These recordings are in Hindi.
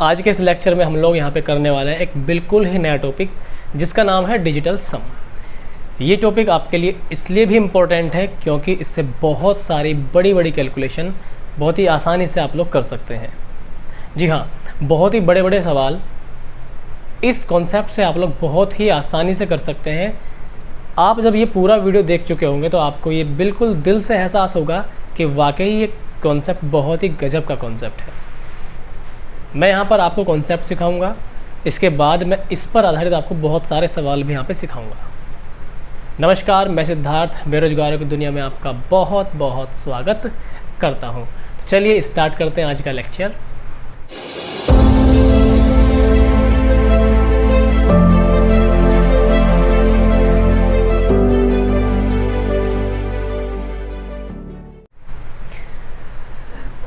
आज के इस लेक्चर में हम लोग यहाँ पे करने वाले हैं एक बिल्कुल ही नया टॉपिक जिसका नाम है डिजिटल सम। ये टॉपिक आपके लिए इसलिए भी इम्पोर्टेंट है क्योंकि इससे बहुत सारी बड़ी बड़ी कैलकुलेशन बहुत ही आसानी से आप लोग कर सकते हैं। जी हाँ, बहुत ही बड़े बड़े सवाल इस कॉन्सेप्ट से आप लोग बहुत ही आसानी से कर सकते हैं। आप जब ये पूरा वीडियो देख चुके होंगे तो आपको ये बिल्कुल दिल से एहसास होगा कि वाकई ये कॉन्सेप्ट बहुत ही गजब का कॉन्सेप्ट है। मैं यहाँ पर आपको कॉन्सेप्ट सिखाऊंगा, इसके बाद मैं इस पर आधारित आपको बहुत सारे सवाल भी यहाँ पे सिखाऊंगा। नमस्कार, मैं सिद्धार्थ बेरोजगारों की दुनिया में आपका बहुत बहुत स्वागत करता हूँ। चलिए स्टार्ट करते हैं आज का लेक्चर।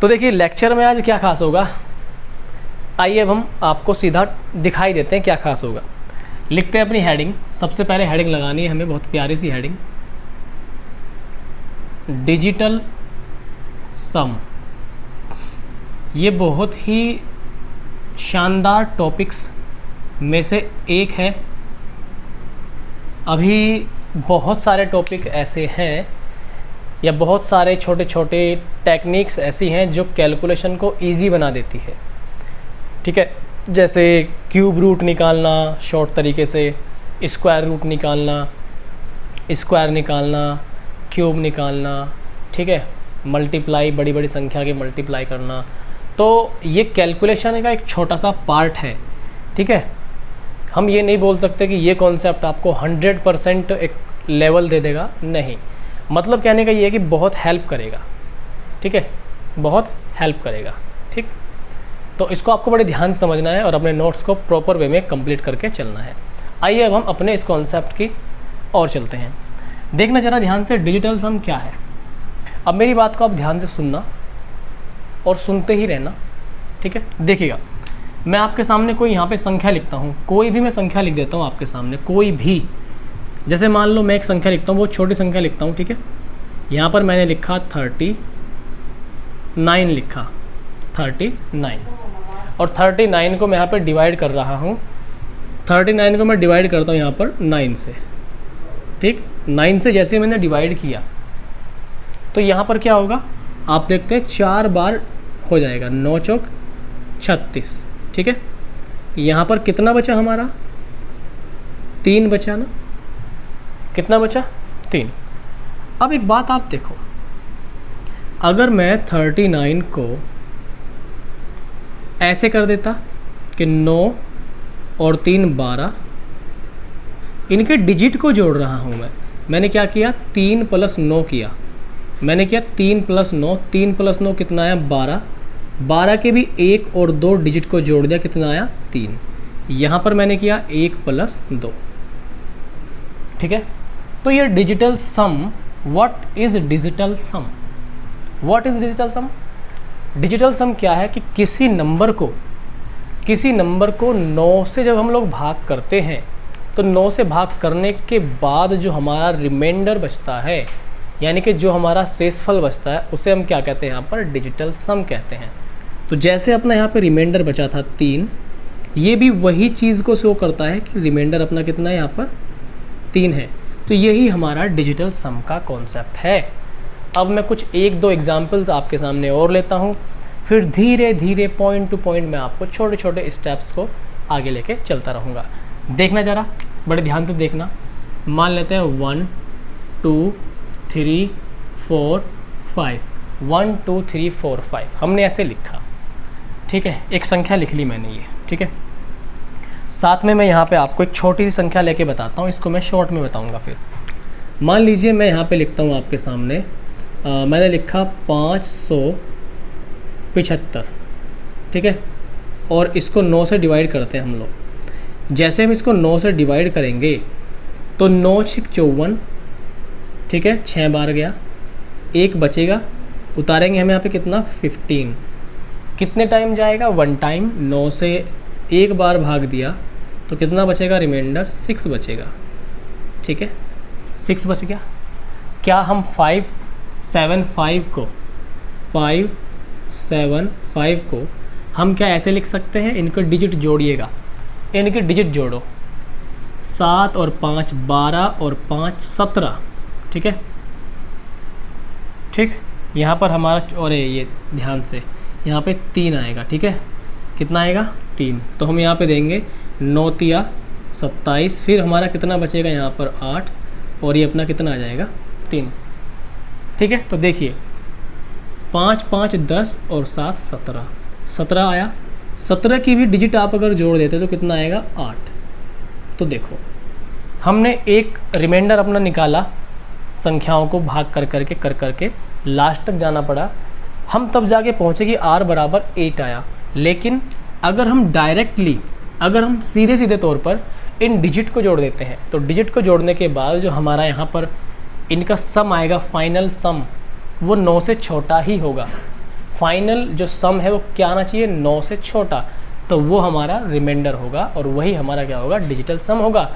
तो देखिए लेक्चर में आज क्या खास होगा, आइए अब हम आपको सीधा दिखाई देते हैं क्या खास होगा। लिखते हैं अपनी हेडिंग। सबसे पहले हेडिंग लगानी है हमें, बहुत प्यारी सी हेडिंग, डिजिटल सम। ये बहुत ही शानदार टॉपिक्स में से एक है। अभी बहुत सारे टॉपिक ऐसे हैं या बहुत सारे छोटे छोटे टेक्निक्स ऐसी हैं जो कैलकुलेशन को इजी बना देती है। ठीक है, जैसे क्यूब रूट निकालना शॉर्ट तरीके से, स्क्वायर रूट निकालना, स्क्वायर निकालना, क्यूब निकालना, ठीक है, मल्टीप्लाई, बड़ी बड़ी संख्या के मल्टीप्लाई करना। तो ये कैलकुलेशन का एक छोटा सा पार्ट है। ठीक है, हम ये नहीं बोल सकते कि ये कॉन्सेप्ट आपको 100% एक लेवल दे देगा, नहीं। मतलब कहने का ये है कि बहुत हेल्प करेगा। ठीक है, बहुत हेल्प करेगा। ठीक, तो इसको आपको बड़े ध्यान से समझना है और अपने नोट्स को प्रॉपर वे में कंप्लीट करके चलना है। आइए अब हम अपने इस कॉन्सेप्ट की और चलते हैं। देखना ज़रा ध्यान से, डिजिटल सम क्या है। अब मेरी बात को आप ध्यान से सुनना और सुनते ही रहना। ठीक है, देखिएगा, मैं आपके सामने कोई यहाँ पे संख्या लिखता हूँ, कोई भी मैं संख्या लिख देता हूँ आपके सामने, कोई भी। जैसे मान लो मैं एक संख्या लिखता हूँ, वो छोटी संख्या लिखता हूँ। ठीक है, यहाँ पर मैंने लिखा 39 लिखा, 39, और 39 को मैं यहाँ पर डिवाइड कर रहा हूँ। 39 को मैं डिवाइड करता हूँ यहाँ पर 9 से। ठीक, 9 से जैसे मैंने डिवाइड किया तो यहाँ पर क्या होगा आप देखते हैं, 4 बार हो जाएगा, 9 चौक 36। ठीक है, यहाँ पर कितना बचा हमारा, 3 बचा ना, कितना बचा, 3। अब एक बात आप देखो, अगर मैं 39 को ऐसे कर देता कि 9 और 3 12, इनके डिजिट को जोड़ रहा हूँ मैंने क्या किया, 3 + 9 किया। मैंने किया 3 + 9, 3 + 9 कितना आया, 12। 12 के भी 1 और 2 डिजिट को जोड़ दिया, कितना आया, 3। यहाँ पर मैंने किया 1 + 2। ठीक है, तो ये digital sum, what is digital sum, what is digital sum. Digital sum क्या है कि किसी नंबर को 9 से जब हम लोग भाग करते हैं तो 9 से भाग करने के बाद जो हमारा रिमाइंडर बचता है, यानी कि जो हमारा शेषफल बचता है, उसे हम क्या कहते हैं, यहाँ पर डिजिटल सम कहते हैं। तो जैसे अपना यहाँ पे रिमाइंडर बचा था 3, ये भी वही चीज़ को शो करता है कि रिमाइंडर अपना कितना है, यहाँ पर 3 है। तो यही हमारा डिजिटल सम का कॉन्सेप्ट है। अब मैं कुछ 1-2 एग्जाम्पल्स आपके सामने और लेता हूँ, फिर धीरे धीरे पॉइंट टू पॉइंट मैं आपको छोटे छोटे स्टेप्स को आगे लेके चलता रहूँगा। देखना ज़रा, बड़े ध्यान से देखना। मान लेते हैं 1 2 3 4 5, 1 2 3 4 5 हमने ऐसे लिखा। ठीक है, एक संख्या लिख ली मैंने ये। ठीक है, साथ में मैं यहाँ पे आपको एक छोटी सी संख्या लेके बताता हूँ, इसको मैं शॉर्ट में बताऊँगा। फिर मान लीजिए मैं यहाँ पे लिखता हूँ आपके सामने, मैंने लिखा 575। ठीक है, और इसको 9 से डिवाइड करते हैं हम लोग। जैसे हम इसको 9 से डिवाइड करेंगे तो 9 × 54, ठीक है, 6 बार गया, 1 बचेगा, उतारेंगे हम यहाँ पे कितना, 15। कितने टाइम जाएगा, 1 टाइम। 9 से 1 बार भाग दिया तो कितना बचेगा, रिमाइंडर 6 बचेगा। ठीक है, 6 बच गया। क्या हम 575 को हम क्या ऐसे लिख सकते हैं, इनके डिजिट जोड़िएगा, इनके डिजिट जोड़ो, 7 और 5 12 और 5 17, ठीक है। ठीक, यहाँ पर हमारा और ये ध्यान से यहाँ पे 3 आएगा, ठीक है। कितना आएगा 3, तो हम यहाँ पे देंगे 9 तिया 27, फिर हमारा कितना बचेगा यहाँ पर 8, और ये अपना कितना आ जाएगा 3, ठीक है। तो देखिए 5 5 10 और 7 17, 17 आया। 17 की भी डिजिट आप अगर जोड़ देते तो कितना आएगा 8। तो देखो हमने एक रिमाइंडर अपना निकाला, संख्याओं को भाग कर करके लास्ट तक जाना पड़ा, हम तब जाके पहुँचे कि r बराबर 8 आया। लेकिन अगर हम डायरेक्टली, अगर हम सीधे तौर पर इन डिजिट को जोड़ देते हैं, तो डिजिट को जोड़ने के बाद जो हमारा यहाँ पर इनका सम आएगा, फाइनल सम, वो 9 से छोटा ही होगा। फाइनल जो सम है वो क्या आना चाहिए, 9 से छोटा, तो वो हमारा रिमाइंडर होगा और वही हमारा क्या होगा, डिजिटल सम होगा।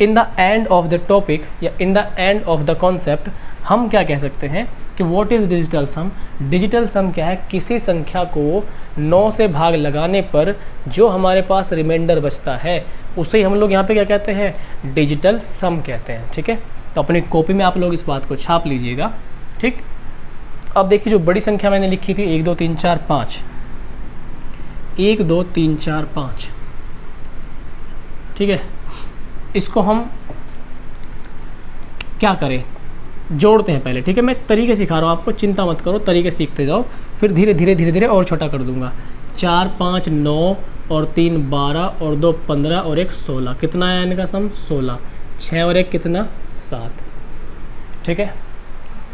In the end of the topic या in the end of the concept हम क्या कह सकते हैं कि what is digital sum. Digital sum क्या है, किसी संख्या को 9 से भाग लगाने पर जो हमारे पास रिमाइंडर बचता है उसे हम लोग यहाँ पे क्या कहते हैं, डिजिटल सम कहते हैं, ठीक है। तो अपनी कॉपी में आप लोग इस बात को छाप लीजिएगा, ठीक। अब देखिए जो बड़ी संख्या मैंने लिखी थी 1 2 3 4 5, 1 2 3 4 5, ठीक है। इसको हम क्या करें, जोड़ते हैं पहले, ठीक है। मैं तरीके सिखा रहा हूँ आपको, चिंता मत करो, तरीके सीखते जाओ, फिर धीरे धीरे और छोटा कर दूंगा। 4 5 9 और 3 12 और 2 15 और 1 16, कितना आया इनका सम 16, 6 और 1 कितना 7, ठीक है।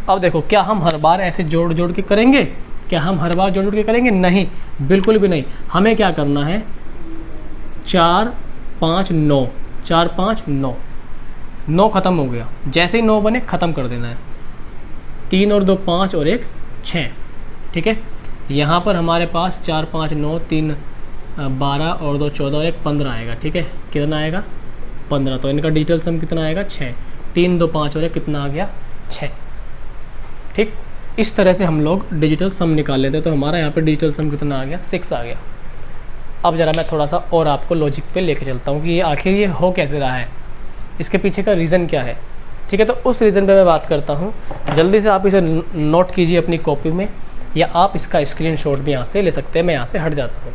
अब देखो क्या हम हर बार ऐसे जोड़ के करेंगे, क्या हम हर बार जोड़ के करेंगे, नहीं, बिल्कुल भी नहीं। हमें क्या करना है, 4 5 9, 4 5 9, 9 ख़त्म हो गया, जैसे ही 9 बने ख़त्म कर देना है। 3 और 2 5 और 1 6, ठीक है। यहाँ पर हमारे पास 4 5 9 3 12 और 2 14 और 1 15 आएगा, ठीक है। कितना आएगा 15, तो इनका डिजिटल सम कितना आएगा 6, 3 2 5 और 1 कितना आ गया 6, ठीक। इस तरह से हम लोग डिजिटल सम निकाल लेते हैं, तो हमारा यहाँ पे डिजिटल सम कितना आ गया 6 आ गया। अब ज़रा मैं थोड़ा सा और आपको लॉजिक पे लेके चलता हूँ कि ये आखिर ये हो कैसे रहा है, इसके पीछे का रीज़न क्या है, ठीक है। तो उस रीज़न पे मैं बात करता हूँ, जल्दी से आप इसे नोट कीजिए अपनी कॉपी में, या आप इसका स्क्रीनशॉट भी यहाँ से ले सकते हैं। मैं यहाँ से हट जाता हूँ,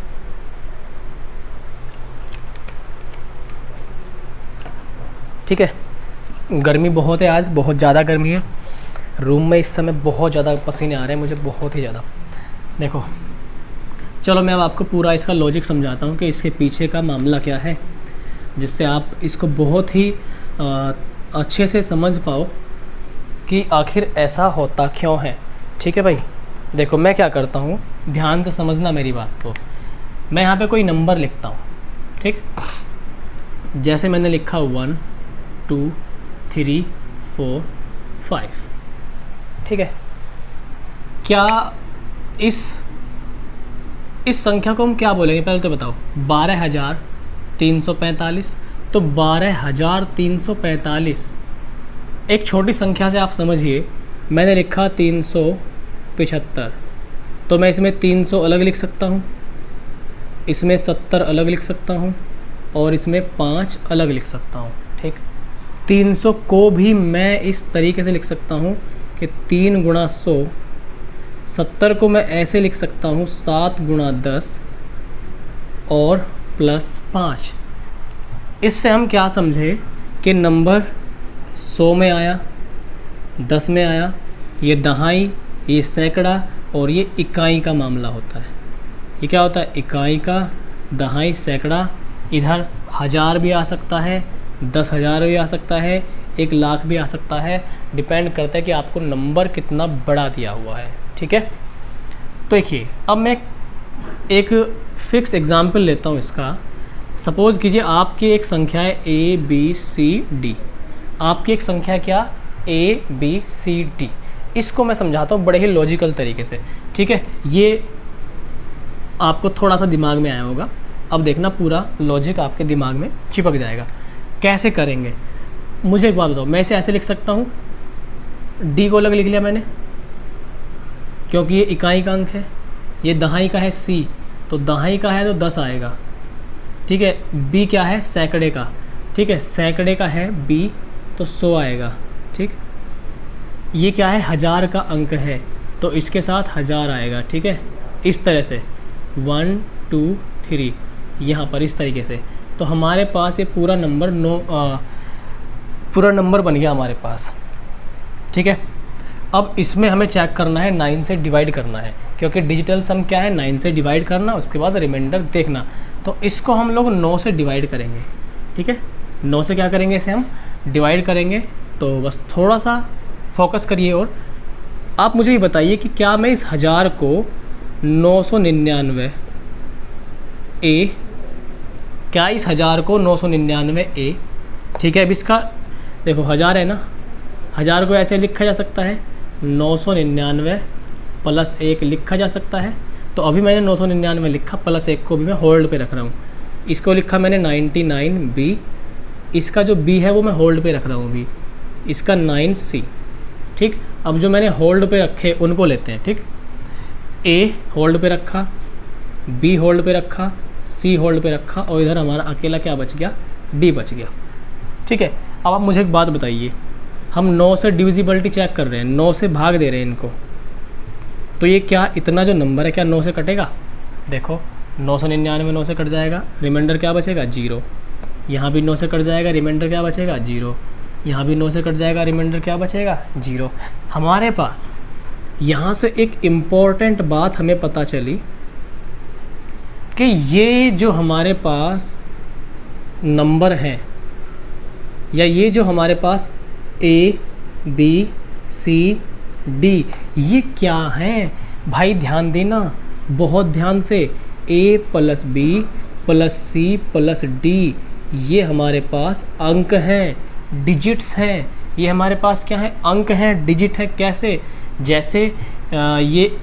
ठीक है। गर्मी बहुत है आज, बहुत ज़्यादा गर्मी है रूम में इस समय, बहुत ज़्यादा पसीने आ रहे हैं मुझे, बहुत ही ज़्यादा। देखो चलो मैं अब आपको पूरा इसका लॉजिक समझाता हूँ कि इसके पीछे का मामला क्या है, जिससे आप इसको बहुत ही अच्छे से समझ पाओ कि आखिर ऐसा होता क्यों है, ठीक है भाई। देखो मैं क्या करता हूँ, ध्यान से समझना मेरी बात को। मैं यहाँ पे कोई नंबर लिखता हूँ, ठीक। जैसे मैंने लिखा 1 2 3 4 5, ठीक है। क्या इस संख्या को हम क्या बोलेंगे, पहले तो बताओ। 12,345, तो 12,345 एक छोटी संख्या से आप समझिए, मैंने लिखा 375, तो मैं इसमें 300 अलग लिख सकता हूँ, इसमें 70 अलग लिख सकता हूँ, और इसमें 5 अलग लिख सकता हूँ, ठीक। 300 को भी मैं इस तरीके से लिख सकता हूँ कि 3 गुणा 100। 70 को मैं ऐसे लिख सकता हूँ 7 गुणा 10 और प्लस 5। इससे हम क्या समझे कि नंबर 100 में आया, 10 में आया, ये दहाई, ये सैकड़ा और ये इकाई का मामला होता है। ये क्या होता है, इकाई का, दहाई, सैकड़ा। इधर 1000 भी आ सकता है, 10,000 भी आ सकता है, 1 लाख भी आ सकता है, डिपेंड करता है कि आपको नंबर कितना बड़ा दिया हुआ है, ठीक है। तो देखिए अब मैं एक फिक्स एग्जांपल लेता हूँ इसका। सपोज़ कीजिए आपकी एक संख्या है ABCD, आपकी एक संख्या क्या ABCD। इसको मैं समझाता हूँ बड़े ही लॉजिकल तरीके से, ठीक है। ये आपको थोड़ा सा दिमाग में आया होगा, अब देखना पूरा लॉजिक आपके दिमाग में चिपक जाएगा। कैसे करेंगे, मुझे एक बात बताओ। मैं इसे ऐसे लिख सकता हूँ, D को अलग लिख लिया मैंने क्योंकि ये इकाई का अंक है, ये दहाई का है C, तो दहाई का है तो 10 आएगा, ठीक है। b क्या है, सैकड़े का, ठीक है, सैकड़े का है b तो 100 आएगा, ठीक। ये क्या है, 1000 का अंक है तो इसके साथ 1000 आएगा, ठीक है। इस तरह से 1 2 3 यहाँ पर इस तरीके से, तो हमारे पास ये पूरा नंबर पूरा नंबर बन गया हमारे पास, ठीक है। अब इसमें हमें चेक करना है 9 से डिवाइड करना है, क्योंकि डिजिटल सम क्या है, 9 से डिवाइड करना, उसके बाद रिमाइंडर देखना। तो इसको हम लोग 9 से डिवाइड करेंगे, ठीक है। 9 से क्या करेंगे, इसे हम डिवाइड करेंगे। तो बस थोड़ा सा फोकस करिए और आप मुझे ये बताइए कि क्या मैं इस 1000 को 999 ए, क्या इस 1000 को 999 ए, ठीक है। अब इसका देखो 1000 है ना, 1000 को ऐसे लिखा जा सकता है 999 प्लस 1 लिखा जा सकता है। तो अभी मैंने 999 लिखा, प्लस 1 को भी मैं होल्ड पे रख रहा हूँ। इसको लिखा मैंने 99b, इसका जो b है वो मैं होल्ड पे रख रहा हूँ अभी, इसका 9c, ठीक। अब जो मैंने होल्ड पे रखे उनको लेते हैं, ठीक। a होल्ड पे रखा, b होल्ड पे रखा, c होल्ड पे रखा, और इधर हमारा अकेला क्या बच गया, d बच गया, ठीक है। अब आप मुझे एक बात बताइए, हम 9 से डिविजिबिलिटी चेक कर रहे हैं, 9 से भाग दे रहे हैं इनको, तो ये क्या इतना जो नंबर है क्या 9 से कटेगा? देखो 999 9 से कट जाएगा, रिमाइंडर क्या बचेगा 0। यहाँ भी 9 से कट जाएगा, रिमाइंडर क्या बचेगा 0। यहाँ भी 9 से कट जाएगा, रिमाइंडर क्या बचेगा 0। हमारे पास यहाँ से एक इम्पॉर्टेंट बात हमें पता चली कि ये जो हमारे पास नंबर हैं, या ये जो हमारे पास A B C D, ये क्या हैं भाई, ध्यान देना बहुत ध्यान से। A plus B plus C plus D, ये हमारे पास अंक हैं, डिजिट्स हैं। ये हमारे पास क्या है, अंक हैं, डिजिट है। कैसे, जैसे ये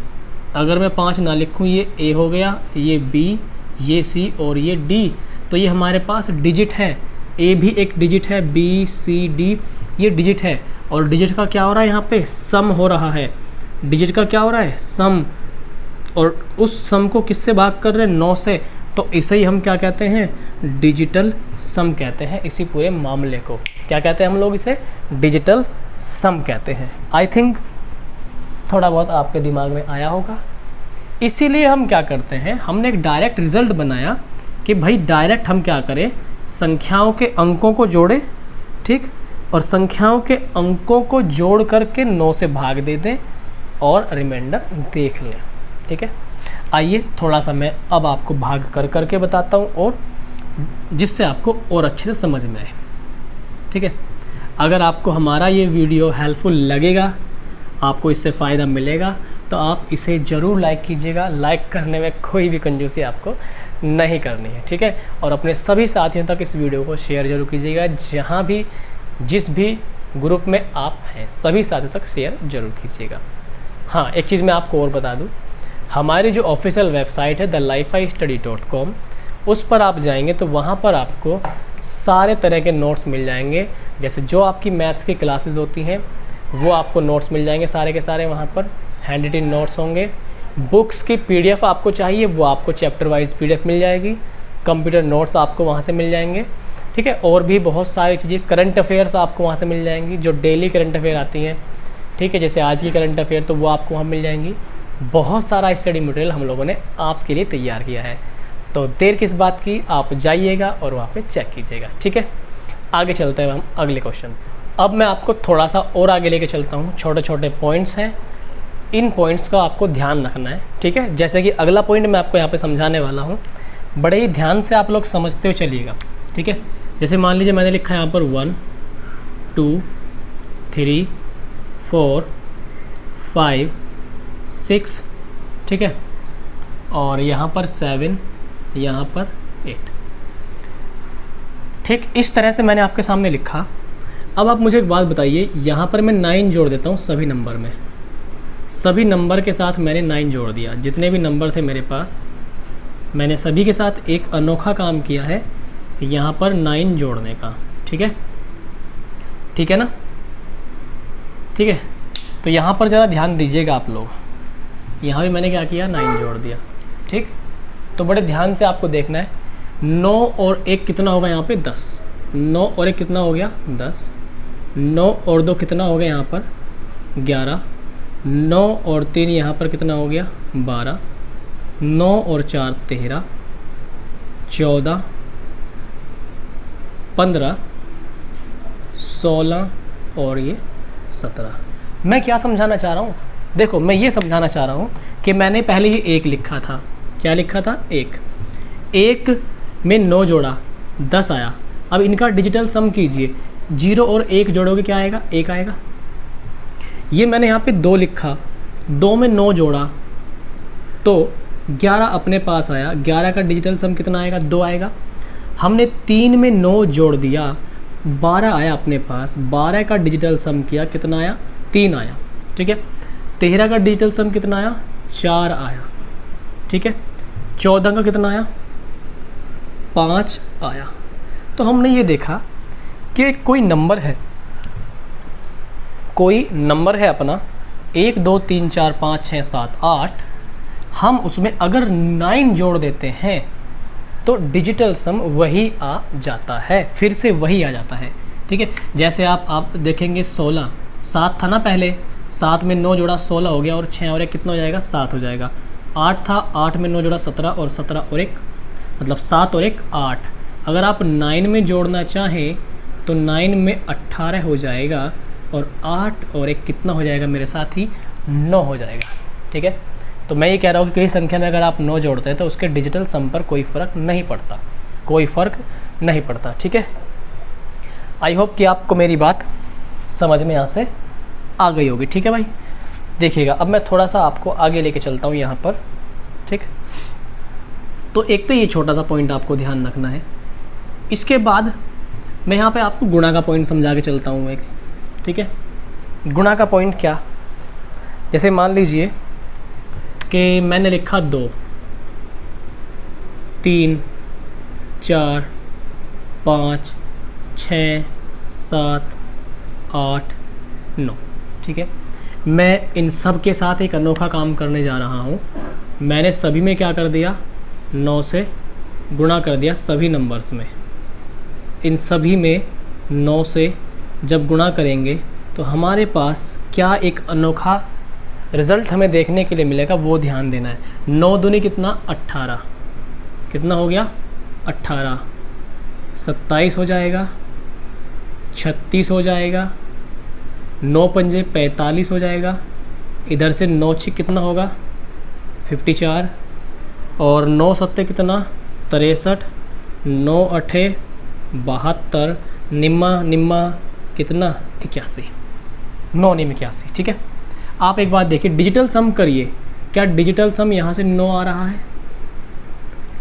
अगर मैं 5 ना लिखूँ, ये A हो गया, ये B, ये C और ये D, तो ये हमारे पास डिजिट है। A भी एक डिजिट है, B C D ये डिजिट है, और डिजिट का क्या हो रहा है, यहाँ पे सम हो रहा है। डिजिट का क्या हो रहा है, सम, और उस सम को किससे भाग कर रहे हैं, 9 से। तो इसे ही हम क्या कहते हैं, डिजिटल सम कहते हैं। इसी पूरे मामले को क्या कहते हैं हम लोग, इसे डिजिटल सम कहते हैं। आई थिंक थोड़ा बहुत आपके दिमाग में आया होगा। इसीलिए हम क्या करते हैं, हमने एक डायरेक्ट रिजल्ट बनाया कि भाई डायरेक्ट हम क्या करें, संख्याओं के अंकों को जोड़ें, ठीक, और संख्याओं के अंकों को जोड़ करके 9 से भाग दे दें और रिमाइंडर देख लें, ठीक है। आइए थोड़ा सा मैं अब आपको भाग कर करके बताता हूँ, और जिससे आपको और अच्छे से समझ में आए, ठीक है। अगर आपको हमारा ये वीडियो हेल्पफुल लगेगा, आपको इससे फ़ायदा मिलेगा, तो आप इसे ज़रूर लाइक कीजिएगा। लाइक करने में कोई भी कंजूसी आपको नहीं करनी है, ठीक है। और अपने सभी साथियों तक इस वीडियो को शेयर जरूर कीजिएगा, जहाँ भी जिस भी ग्रुप में आप हैं सभी साथियों तक शेयर जरूर कीजिएगा। हाँ, एक चीज़ मैं आपको और बता दूँ, हमारी जो ऑफिशियल वेबसाइट है thelifestudy.com, उस पर आप जाएंगे तो वहाँ पर आपको सारे तरह के नोट्स मिल जाएंगे। जैसे जो आपकी मैथ्स की क्लासेस होती हैं वो आपको नोट्स मिल जाएंगे सारे के सारे, वहाँ पर हैंड रिटन नोट्स होंगे। बुक्स की PDF आपको चाहिए, वो आपको चैप्टर वाइज PDF मिल जाएगी। कंप्यूटर नोट्स आपको वहाँ से मिल जाएंगे, ठीक है। और भी बहुत सारी चीज़ें, करंट अफेयर्स आपको वहाँ से मिल जाएंगी, जो डेली करंट अफेयर आती हैं, ठीक है, जैसे आज की करंट अफेयर, तो वो आपको वहाँ मिल जाएंगी। बहुत सारा स्टडी मटेरियल हम लोगों ने आपके लिए तैयार किया है, तो देर किस बात की, आप जाइएगा और वहाँ पे चेक कीजिएगा, ठीक है। आगे चलते हैं हम अगले क्वेश्चन। अब मैं आपको थोड़ा सा और आगे लेके चलता हूँ। छोटे छोटे पॉइंट्स हैं, इन पॉइंट्स का आपको ध्यान रखना है, ठीक है। जैसे कि अगला पॉइंट मैं आपको यहाँ पे समझाने वाला हूँ, बड़े ही ध्यान से आप लोग समझते हुए चलिएगा, ठीक है। जैसे मान लीजिए मैंने लिखा है यहाँ पर 1 2 3 4 5 6, ठीक है, और यहाँ पर 7, यहाँ पर 8, ठीक। इस तरह से मैंने आपके सामने लिखा। अब आप मुझे एक बात बताइए, यहाँ पर मैं 9 जोड़ देता हूँ सभी नंबर में, सभी नंबर के साथ मैंने 9 जोड़ दिया। जितने भी नंबर थे मेरे पास, मैंने सभी के साथ एक अनोखा काम किया है यहाँ पर 9 जोड़ने का, ठीक है, ठीक है ना, ठीक है। तो यहाँ पर ज़रा ध्यान दीजिएगा आप लोग, यहाँ भी मैंने क्या किया, 9 जोड़ दिया, ठीक। तो बड़े ध्यान से आपको देखना है। 9 और 1 कितना होगा यहाँ पे 10, 9 और 1 कितना हो गया 10, 9 और 2 कितना हो गया यहाँ पर 11, 9 और 3 यहाँ पर कितना हो गया 12, 9 और 4 13, 14, 15, 16 और ये 17। मैं क्या समझाना चाह रहा हूँ, देखो मैं ये समझाना चाह रहा हूँ कि मैंने पहले ये 1 लिखा था, क्या लिखा था 1 में 9 जोड़ा 10 आया। अब इनका डिजिटल सम कीजिए, 0 और 1 जोड़ोगे क्या आएगा 1 आएगा। ये मैंने यहाँ पे 2 लिखा, 2 में 9 जोड़ा तो 11 अपने पास आया, 11 का डिजिटल सम कितना आएगा 2 आएगा। हमने 3 में 9 जोड़ दिया, 12 आया अपने पास, 12 का डिजिटल सम किया कितना आया 3 आया, ठीक है। 13 का डिजिटल सम कितना आया 4 आया, ठीक है। 14 का कितना आया 5 आया। तो हमने ये देखा कि कोई नंबर है अपना 1 2 3 4 5 6 7 8, हम उसमें अगर 9 जोड़ देते हैं तो डिजिटल सम वही आ जाता है, फिर से वही आ जाता है, ठीक है। जैसे आप देखेंगे 16, 7 था ना पहले, 7 में 9 जोड़ा 16 हो गया और 6 और 1 कितना हो जाएगा 7 हो जाएगा। 8 था, 8 में 9 जोड़ा 17 और 17 और 1 मतलब 7 और 1 8। अगर आप 9 में जोड़ना चाहें तो 9 में 18 हो जाएगा और 8 और 1 कितना हो जाएगा मेरे साथी 9 हो जाएगा, ठीक है। तो मैं ये कह रहा हूँ कि किसी संख्या में अगर आप 9 जोड़ते हैं तो उसके डिजिटल सम पर कोई फ़र्क नहीं पड़ता, कोई फ़र्क नहीं पड़ता, ठीक है। आई होप कि आपको मेरी बात समझ में यहाँ से आ गई होगी, ठीक है भाई। देखिएगा अब मैं थोड़ा सा आपको आगे लेके चलता हूँ यहाँ पर, ठीक। तो एक तो ये छोटा सा पॉइंट आपको ध्यान रखना है। इसके बाद मैं यहाँ पे आपको गुणा का पॉइंट समझा के चलता हूँ एक, ठीक है। गुणा का पॉइंट क्या, जैसे मान लीजिए कि मैंने लिखा 2 3 4 5 6 7 8 9, ठीक है। मैं इन सब के साथ एक अनोखा काम करने जा रहा हूँ। मैंने सभी में क्या कर दिया 9 से गुणा कर दिया, सभी नंबर्स में। इन सभी में 9 से जब गुणा करेंगे तो हमारे पास क्या एक अनोखा रिज़ल्ट हमें देखने के लिए मिलेगा, वो ध्यान देना है। 9 दूनी कितना 18, कितना हो गया 18, 27 हो जाएगा, 36 हो जाएगा, 9 पंजे 45 हो जाएगा, इधर से 9 छिक कितना होगा 54 और 9 सत्ते कितना 63, 9 अठे 72, निम्मा कितना 81, 9 निम 81, ठीक है। आप एक बात देखिए, डिजिटल सम करिए, क्या डिजिटल सम यहाँ से 9 आ रहा है,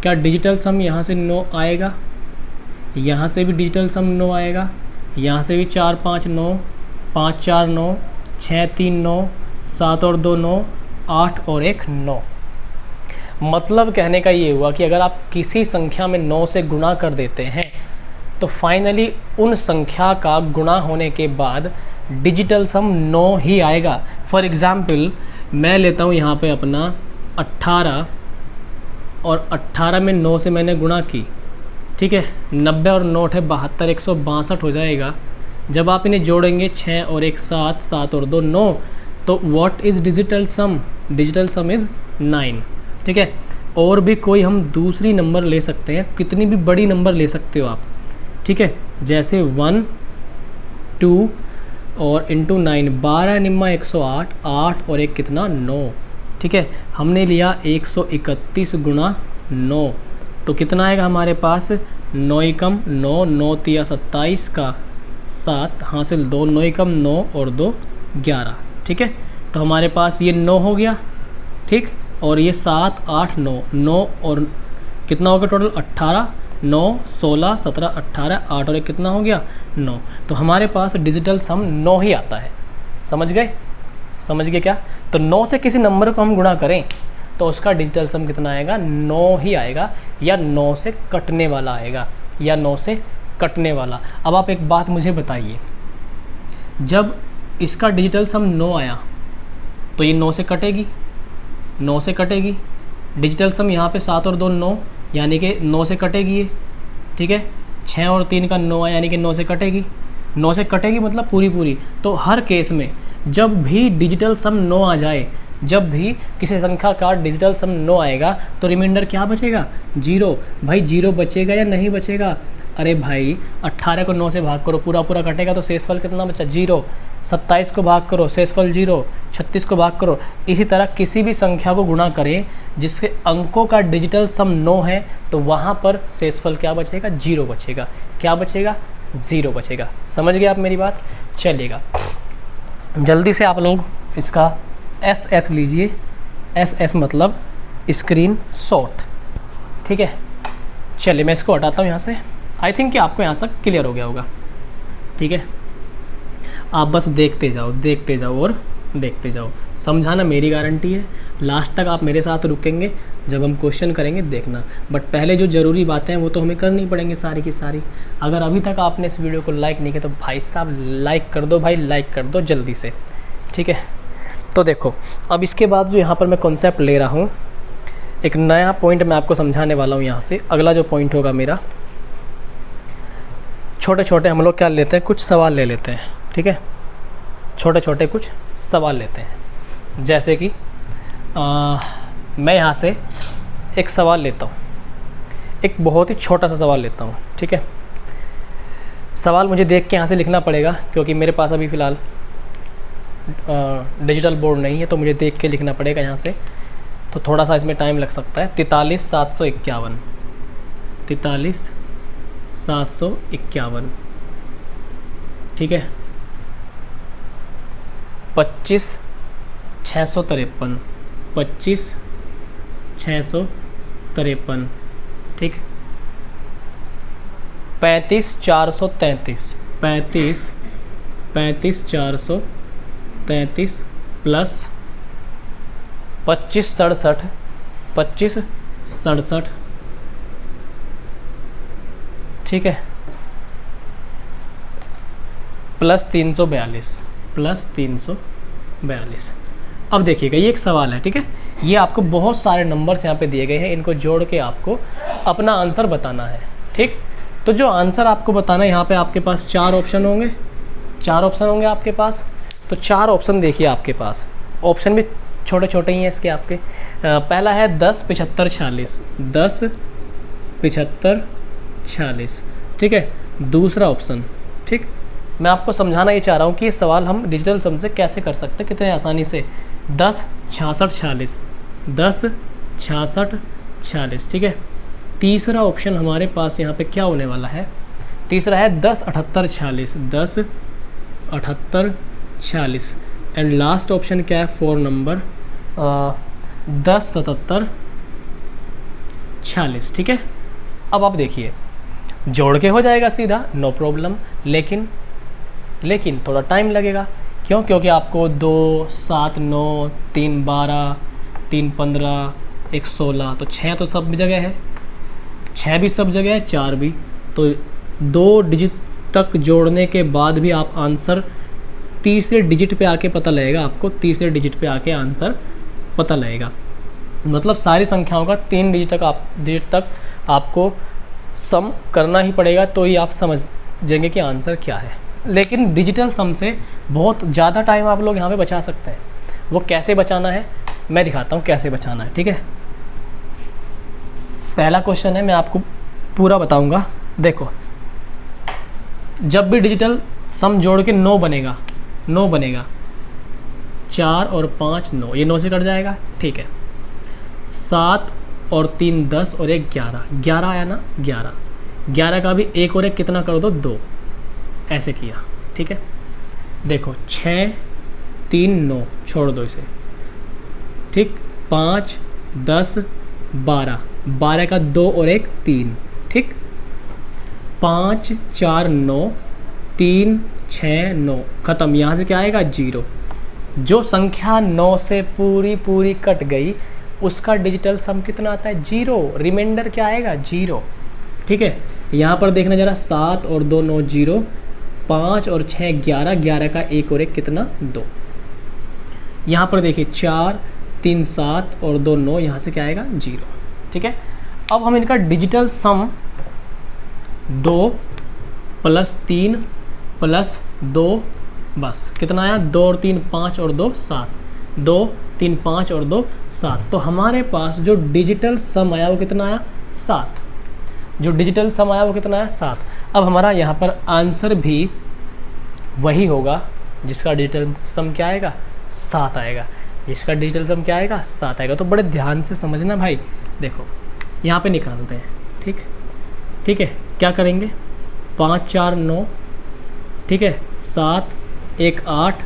क्या डिजिटल सम यहाँ से 9 आएगा, यहाँ से भी डिजिटल सम 9 आएगा, यहाँ से भी 4 5 9, 5 4 9, 6 3 9, 7 और 2 9, 8 और 1 9। मतलब कहने का ये हुआ कि अगर आप किसी संख्या में 9 से गुणा कर देते हैं तो फाइनली उन संख्या का गुणा होने के बाद डिजिटल सम 9 ही आएगा। फॉर एग्ज़ाम्पल मैं लेता हूँ यहाँ पे अपना 18 और 18 में 9 से मैंने गुणा की, ठीक है। 90 और 9 है 72, 162 हो जाएगा। जब आप इन्हें जोड़ेंगे 6 और 1 7, 7 और 2 9, तो what is digital sum, digital sum is 9, ठीक है। और भी कोई हम दूसरी नंबर ले सकते हैं, कितनी भी बड़ी नंबर ले सकते हो आप, ठीक है। जैसे 1 2 और इंटू 9, 12 निम्मा 108, 8 और 1 कितना 9, ठीक है। हमने लिया 131 गुणा 9, तो कितना आएगा हमारे पास 9 कम 9, 9 तिया 27 का 7 हासिल 2, 9 कम 9 और 2 11, ठीक है। तो हमारे पास ये 9 हो गया, ठीक। और ये 7 8 9, 9 और कितना हो गया टोटल 18, 9 16 17 18, 8 और 1 कितना हो गया 9। तो हमारे पास डिजिटल सम 9 ही आता है। समझ गए, समझ गए क्या। तो 9 से किसी नंबर को हम गुणा करें तो उसका डिजिटल सम कितना आएगा 9 ही आएगा, या 9 से कटने वाला आएगा, या 9 से कटने वाला। अब आप एक बात मुझे बताइए, जब इसका डिजिटल सम 9 आया तो ये 9 से कटेगी, 9 से कटेगी, डिजिटल सम यहाँ पे 7 और 2 9, यानी कि 9 से कटेगी ये, ठीक है। 6 और 3 का 9 है, यानी कि 9 से कटेगी, 9 से कटेगी मतलब पूरी पूरी। तो हर केस में जब भी डिजिटल सम 9 आ जाए, जब भी किसी संख्या का डिजिटल सम 9 आएगा तो रिमाइंडर क्या बचेगा? 0। भाई 0 बचेगा या नहीं बचेगा? अरे भाई 18 को 9 से भाग करो, पूरा पूरा कटेगा तो शेषफल कितना बचा? 0। 27 को भाग करो, शेषफल 0। 36 को भाग करो। इसी तरह किसी भी संख्या को गुणा करें जिसके अंकों का डिजिटल सम 9 है तो वहाँ पर शेषफल क्या बचेगा? 0 बचेगा। क्या बचेगा? 0 बचेगा। समझ गए आप मेरी बात? चलिएगा जल्दी से आप लोग इसका SS लीजिए। SS मतलब स्क्रीन शॉट, ठीक है। चलिए मैं इसको हटाता हूँ यहाँ से। आई थिंक कि आपको यहाँ तक क्लियर हो गया होगा, ठीक है। आप बस देखते जाओ, देखते जाओ और देखते जाओ। समझाना मेरी गारंटी है, लास्ट तक आप मेरे साथ रुकेंगे जब हम क्वेश्चन करेंगे, देखना। बट पहले जो ज़रूरी बातें हैं वो तो हमें करनी पड़ेंगी सारी की सारी। अगर अभी तक आपने इस वीडियो को लाइक नहीं किया तो भाई साहब लाइक कर दो भाई, लाइक कर दो जल्दी से, ठीक है। तो देखो अब इसके बाद जो यहाँ पर मैं कॉन्सेप्ट ले रहा हूँ, एक नया पॉइंट मैं आपको समझाने वाला हूँ। यहाँ से अगला जो पॉइंट होगा मेरा, छोटे छोटे हम लोग क्या लेते हैं, कुछ सवाल ले लेते हैं, ठीक है। छोटे छोटे कुछ सवाल लेते हैं। जैसे कि मैं यहाँ से एक सवाल लेता हूँ, एक बहुत ही छोटा सा सवाल लेता हूँ, ठीक है। सवाल मुझे देख के यहाँ से लिखना पड़ेगा क्योंकि मेरे पास अभी फ़िलहाल डिजिटल बोर्ड नहीं है, तो मुझे देख के लिखना पड़ेगा यहाँ से, तो थोड़ा सा इसमें टाइम लग सकता है। 43,751, 43,751, ठीक है। 25,653, 25,653, ठीक। 35,433, 35,433 प्लस 25,67, 25,67, ठीक है, प्लस 342, प्लस 342। अब देखिएगा ये एक सवाल है, ठीक है। ये आपको बहुत सारे नंबर्स यहाँ पे दिए गए हैं, इनको जोड़ के आपको अपना आंसर बताना है, ठीक। तो जो आंसर आपको बताना है, यहाँ पे आपके पास 4 ऑप्शन होंगे, 4 ऑप्शन होंगे आपके पास। तो 4 ऑप्शन देखिए आपके पास, ऑप्शन भी छोटे छोटे ही हैं इसके आपके। पहला है 10, 75, 46, 10, 75, 46, ठीक है। दूसरा ऑप्शन, ठीक। मैं आपको समझाना ये चाह रहा हूँ कि ये सवाल हम डिजिटल सम से कैसे कर सकते हैं, कितने आसानी से। 10, 66, 46, 10, 66, 46, ठीक है। तीसरा ऑप्शन हमारे पास यहाँ पे क्या होने वाला है? तीसरा है 10, 78, 46, 10, 78, 46। एंड लास्ट ऑप्शन क्या है? 4 नंबर 10, 77, 46, ठीक है। अब आप देखिए जोड़ के हो जाएगा सीधा, नो प्रॉब्लम, लेकिन थोड़ा टाइम लगेगा। क्यों? क्योंकि आपको 2, 7, 9, 3, 12, 3, 15, 1, 16, तो 6 तो सब जगह है, 6 भी सब जगह है, 4 भी। तो 2 डिजिट तक जोड़ने के बाद भी आप आंसर तीसरे डिजिट पे आके पता लगेगा, आपको तीसरे डिजिट पे आके आंसर पता लगेगा। मतलब सारी संख्याओं का 3 डिजिट तक आपको सम करना ही पड़ेगा, तो ही आप समझेंगे कि आंसर क्या है। लेकिन डिजिटल सम से बहुत ज़्यादा टाइम आप लोग यहाँ पे बचा सकते हैं। वो कैसे बचाना है मैं दिखाता हूँ, कैसे बचाना है, ठीक है। पहला क्वेश्चन है, मैं आपको पूरा बताऊँगा। देखो जब भी डिजिटल सम जोड़ के 9 बनेगा, 4 और 5 9, ये 9 से कट जाएगा, ठीक है। 7 और 3 10 और 1 11, 11 आया ना, 11 का भी 1 और 1 कितना कर दो? 2, ऐसे किया, ठीक है। देखो 6, 3 9, छोड़ दो इसे, ठीक। 5 10 12, 12 का 2 और 1 3, ठीक। 5 4 9, 3 6 9, ख़त्म। यहाँ से क्या आएगा? 0। जो संख्या 9 से पूरी कट गई उसका डिजिटल सम कितना आता है? 0। रिमाइंडर क्या आएगा? 0, ठीक है। यहाँ पर देखना जरा, 7 और 2 9 0, 5 और 6 11, 11 का 1 और 1 कितना? 2। यहाँ पर देखिए 4 3 7 और 2 9, यहाँ से क्या आएगा 0। ठीक है, अब हम इनका डिजिटल सम 2 + 3 + 2, बस कितना आया 2 और 3 5 और 2 7, 2 3 5 और 2 7। तो हमारे पास जो डिजिटल सम आया वो कितना आया 7। जो डिजिटल सम आया वो कितना आया 7। अब हमारा यहाँ पर आंसर भी वही होगा जिसका डिजिटल सम क्या आएगा 7 आएगा। इसका डिजिटल सम क्या आएगा 7 आएगा। तो बड़े ध्यान से समझना भाई। देखो यहाँ पे निकालते हैं। ठीक है, क्या करेंगे 5 4 9, ठीक है, 7 1 8,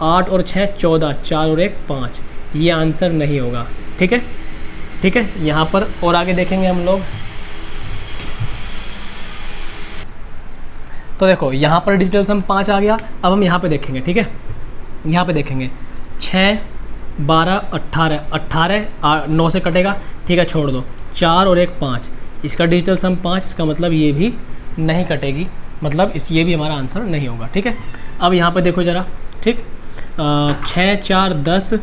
8 और 6 14, 4 और 1 5, ये आंसर नहीं होगा। ठीक है, यहाँ पर और आगे देखेंगे हम लोग। तो देखो यहाँ पर डिजिटल सम 5 आ गया। अब हम यहाँ पे देखेंगे। ठीक है, यहाँ पे देखेंगे 6 12 18, 18 9 से कटेगा, ठीक है, छोड़ दो, 4 और 1 5, इसका डिजिटल सम 5, इसका मतलब ये भी नहीं कटेगी, मतलब ये भी हमारा आंसर नहीं होगा। ठीक है, अब यहाँ पे देखो ज़रा। ठीक, 6 4 10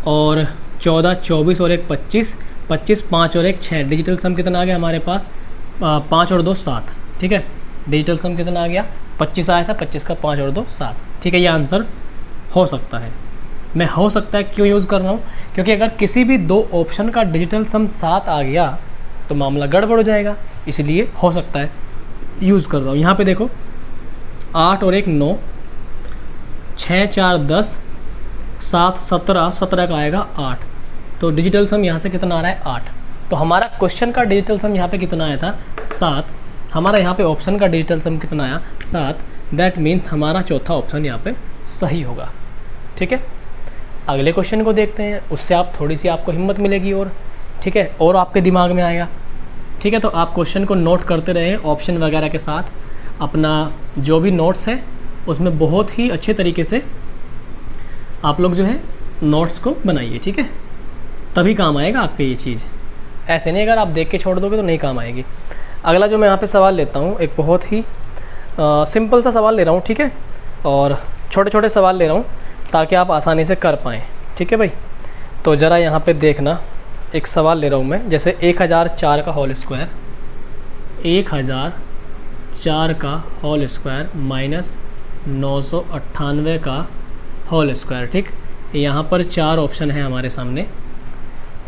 और 14 24 और 1 25, 25 5 और 1 6, डिजिटल सम कितना आ गया हमारे पास 5 और 2 7। ठीक है, डिजिटल सम कितना आ गया 25 आया था, 25 का 5 और 2 7। ठीक है, ये आंसर हो सकता है। मैं हो सकता है क्यों यूज़ कर रहा हूँ, क्योंकि अगर किसी भी 2 ऑप्शन का डिजिटल सम 7 आ गया तो मामला गड़बड़ हो जाएगा, इसलिए हो सकता है यूज़ कर रहा हूँ। यहाँ पे देखो 8 और 1 9, 6 4 10, 7 17, 17 का आएगा 8, तो डिजिटल सम यहाँ से कितना आ रहा है 8। तो हमारा क्वेश्चन का डिजिटल सम यहाँ पे कितना आया था 7, हमारा यहाँ पे ऑप्शन का डिजिटल सम कितना आया 7। दैट मीन्स हमारा चौथा ऑप्शन यहाँ पे सही होगा। ठीक है, अगले क्वेश्चन को देखते हैं, उससे आप थोड़ी सी आपको हिम्मत मिलेगी और, ठीक है, और आपके दिमाग में आएगा। ठीक है, तो आप क्वेश्चन को नोट करते रहें ऑप्शन वगैरह के साथ। अपना जो भी नोट्स है उसमें बहुत ही अच्छे तरीके से आप लोग जो है नोट्स को बनाइए। ठीक है, तभी काम आएगा आपके ये चीज़। ऐसे नहीं अगर आप देख के छोड़ दोगे तो नहीं काम आएगी। अगला जो मैं यहाँ पे सवाल लेता हूँ, एक बहुत ही सिंपल सा सवाल ले रहा हूँ। ठीक है, और छोटे छोटे सवाल ले रहा हूँ ताकि आप आसानी से कर पाएँ। ठीक है भाई, तो ज़रा यहाँ पे देखना, एक सवाल ले रहा हूँ मैं, जैसे 1004 का होल स्क्वायर, 1004 का होल स्क्वायर माइनस 998 का होल स्क्वायर। ठीक, यहाँ पर 4 ऑप्शन है हमारे सामने।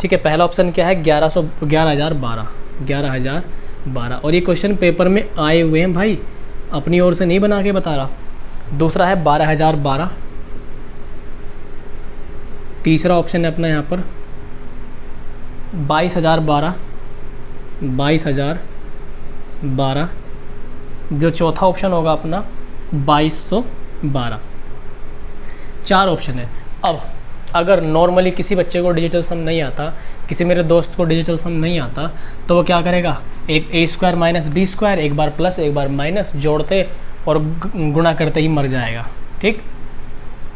ठीक है, पहला ऑप्शन क्या है 1112, और ये क्वेश्चन पेपर में आए हुए हैं भाई, अपनी ओर से नहीं बना के बता रहा। दूसरा है 12012, तीसरा ऑप्शन है अपना यहाँ पर 22,012, जो चौथा ऑप्शन होगा अपना 2212। 4 ऑप्शन है। अब अगर नॉर्मली किसी बच्चे को डिजिटल सम नहीं आता, किसी मेरे दोस्त को डिजिटल सम नहीं आता, तो वो क्या करेगा, एक a square minus B square, एक बार प्लस एक बार माइनस, जोड़ते और गुणा करते ही मर जाएगा। ठीक,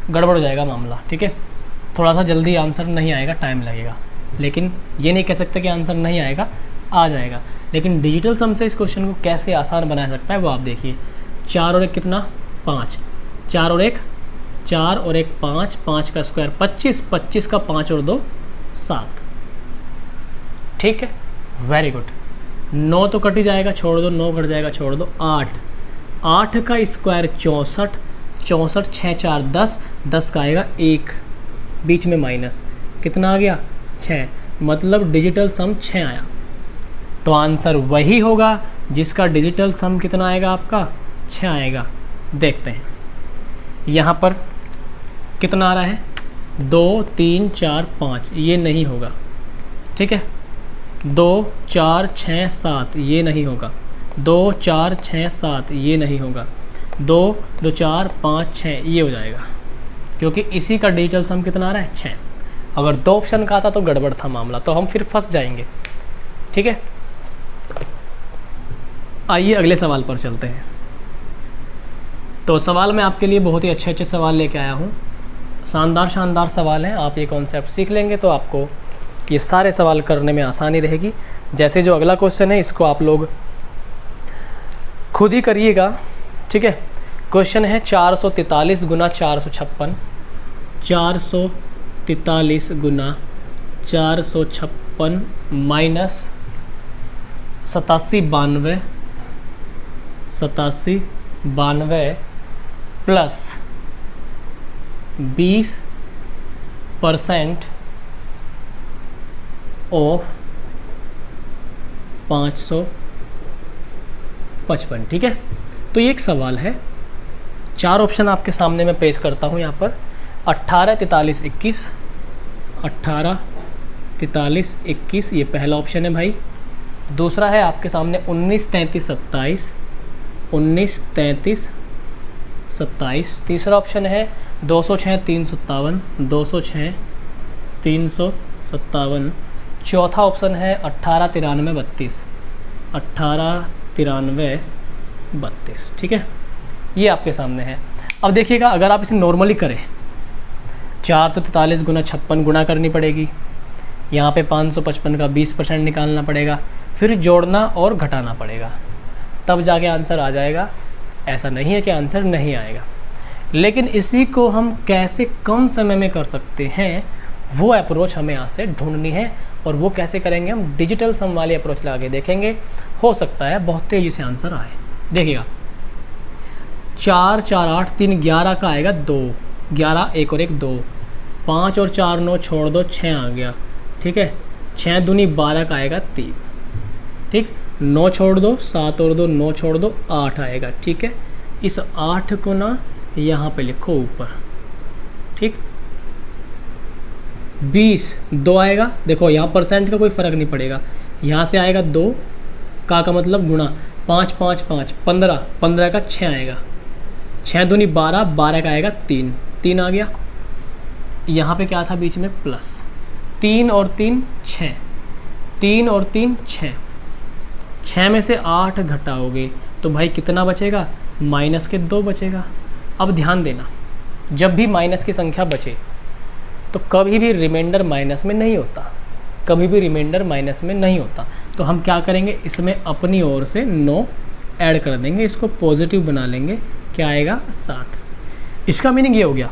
गड़बड़ हो जाएगा मामला। ठीक है, थोड़ा सा जल्दी आंसर नहीं आएगा, टाइम लगेगा, लेकिन ये नहीं कह सकते कि आंसर नहीं आएगा, आ जाएगा। लेकिन डिजिटल सम से इस क्वेश्चन को कैसे आसान बनाया सकता है वो आप देखिए। 4 और 1 कितना 5, 4 और 1 4 और 1 5, 5 का स्क्वायर 25, 25 का 5 और 2 7। ठीक है, वेरी गुड। 9 तो कट ही जाएगा, छोड़ दो, 9 कट जाएगा, छोड़ दो। 8, 8 का स्क्वायर 64, 64 6 4 10, 10 का आएगा 1, बीच में माइनस, कितना आ गया 6, मतलब डिजिटल सम 6 आया। तो आंसर वही होगा जिसका डिजिटल सम कितना आएगा आपका 6 आएगा। देखते हैं यहाँ पर कितना आ रहा है 2 3 4 5, ये नहीं होगा। ठीक है, 2 4 6 7, ये नहीं होगा। 2 4 6 7, ये नहीं होगा। 2 2 4 5 6, ये हो जाएगा, क्योंकि इसी का डिजिटल सम कितना आ रहा है 6। अगर 2 ऑप्शन का आता तो गड़बड़ था मामला, तो हम फिर फंस जाएंगे। ठीक है, आइए अगले सवाल पर चलते हैं। तो सवाल मैं आपके लिए बहुत ही अच्छे अच्छे सवाल लेके आया हूँ, शानदार शानदार सवाल हैं। आप ये कॉन्सेप्ट सीख लेंगे तो आपको ये सारे सवाल करने में आसानी रहेगी। जैसे जो अगला क्वेश्चन है इसको आप लोग खुद ही करिएगा। ठीक है, क्वेश्चन है 443 गुना 456, 443 43 गुना 456 माइनस 87 92 प्लस 20% ऑफ 555। ठीक है, तो ये एक सवाल है। 4 ऑप्शन आपके सामने मैं पेश करता हूँ यहाँ पर। 18 43 21, 18 43 21 ये पहला ऑप्शन है भाई। दूसरा है आपके सामने 19 33 27, 19 33 27। तीसरा ऑप्शन है 206 357, 206 357। चौथा ऑप्शन है 18 93 32, 18 93 32। ठीक है, ये आपके सामने है। अब देखिएगा, अगर आप इसे नॉर्मली करें, 443 गुना 56 गुणा करनी पड़ेगी, यहाँ पे 555 का 20% निकालना पड़ेगा, फिर जोड़ना और घटाना पड़ेगा, तब जाके आंसर आ जाएगा। ऐसा नहीं है कि आंसर नहीं आएगा, लेकिन इसी को हम कैसे कम समय में कर सकते हैं, वो अप्रोच हमें यहाँ से ढूंढनी है। और वो कैसे करेंगे, हम डिजिटल सम वाली अप्रोच लगा के देखेंगे। हो सकता है बहुत तेज़ी से आंसर आए। देखिएगा, 4 4 8 3 11 का आएगा 2, 11 1 और 1 2, 5 और 4 9 छोड़ दो 6 आ गया। ठीक है, 6 दूनी 12 का आएगा 3। ठीक, 9 छोड़ दो 7 और 2 9 छोड़ दो 8 आएगा। ठीक है, इस 8 को ना यहाँ पे लिखो ऊपर। ठीक, 20 2 आएगा। देखो यहाँ परसेंट का कोई फ़र्क नहीं पड़ेगा, यहाँ से आएगा 2 का मतलब गुणा, 5 5 5 15, 15 का 6 आएगा। 6 दूनी 12, 12 का आएगा 3, 3 आ गया। यहाँ पे क्या था बीच में, प्लस 3 और 3 6, 3 और 3 6, 6 में से 8 घटाओगे तो भाई कितना बचेगा, माइनस के 2 बचेगा। अब ध्यान देना, जब भी माइनस की संख्या बचे तो कभी भी रिमाइंडर माइनस में नहीं होता, कभी भी रिमाइंडर माइनस में नहीं होता। तो हम क्या करेंगे, इसमें अपनी ओर से 9 ऐड कर देंगे, इसको पॉजिटिव बना लेंगे। क्या आएगा, 7। इसका मीनिंग ये हो गया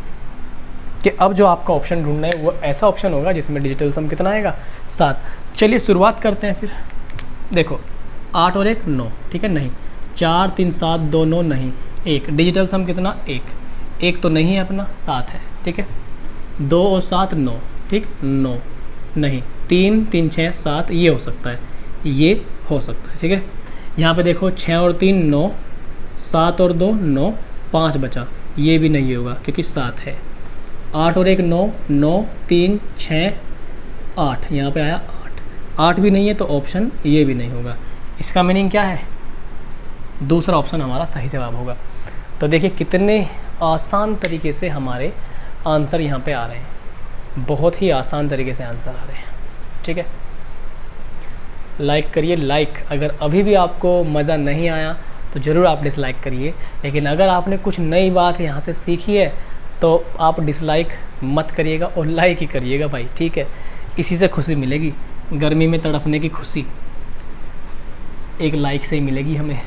कि अब जो आपका ऑप्शन ढूंढना है वो ऐसा ऑप्शन होगा जिसमें डिजिटल सम कितना आएगा, 7। चलिए शुरुआत करते हैं फिर। देखो 8 और 1 9, ठीक है, नहीं 4 3 7 2 9 नहीं 1, डिजिटल सम कितना 1, 1 तो नहीं है अपना, 7 है। ठीक है, 2 और 7 9, ठीक 9 नहीं, 3 3 6 7 ये हो सकता है, ये हो सकता है। ठीक है, यहाँ पे देखो 6 और 3 9, 7 और 2 9, 5 बचा, ये भी नहीं होगा क्योंकि 7 है। 8 और 1 9, 9 3 6 8, यहाँ पे आया 8 भी नहीं है तो ऑप्शन ये भी नहीं होगा। इसका मीनिंग क्या है, दूसरा ऑप्शन हमारा सही जवाब होगा। तो देखिए कितने आसान तरीके से हमारे आंसर यहाँ पे आ रहे हैं, बहुत ही आसान तरीके से आंसर आ रहे हैं। ठीक है, लाइक करिए, लाइक। अगर अभी भी आपको मज़ा नहीं आया तो ज़रूर आप डिसलाइक करिए, लेकिन अगर आपने कुछ नई बात यहाँ से सीखी है तो आप डिसलाइक मत करिएगा और लाइक ही करिएगा भाई। ठीक है, इसी से खुशी मिलेगी, गर्मी में तड़पने की खुशी एक लाइक से ही मिलेगी हमें।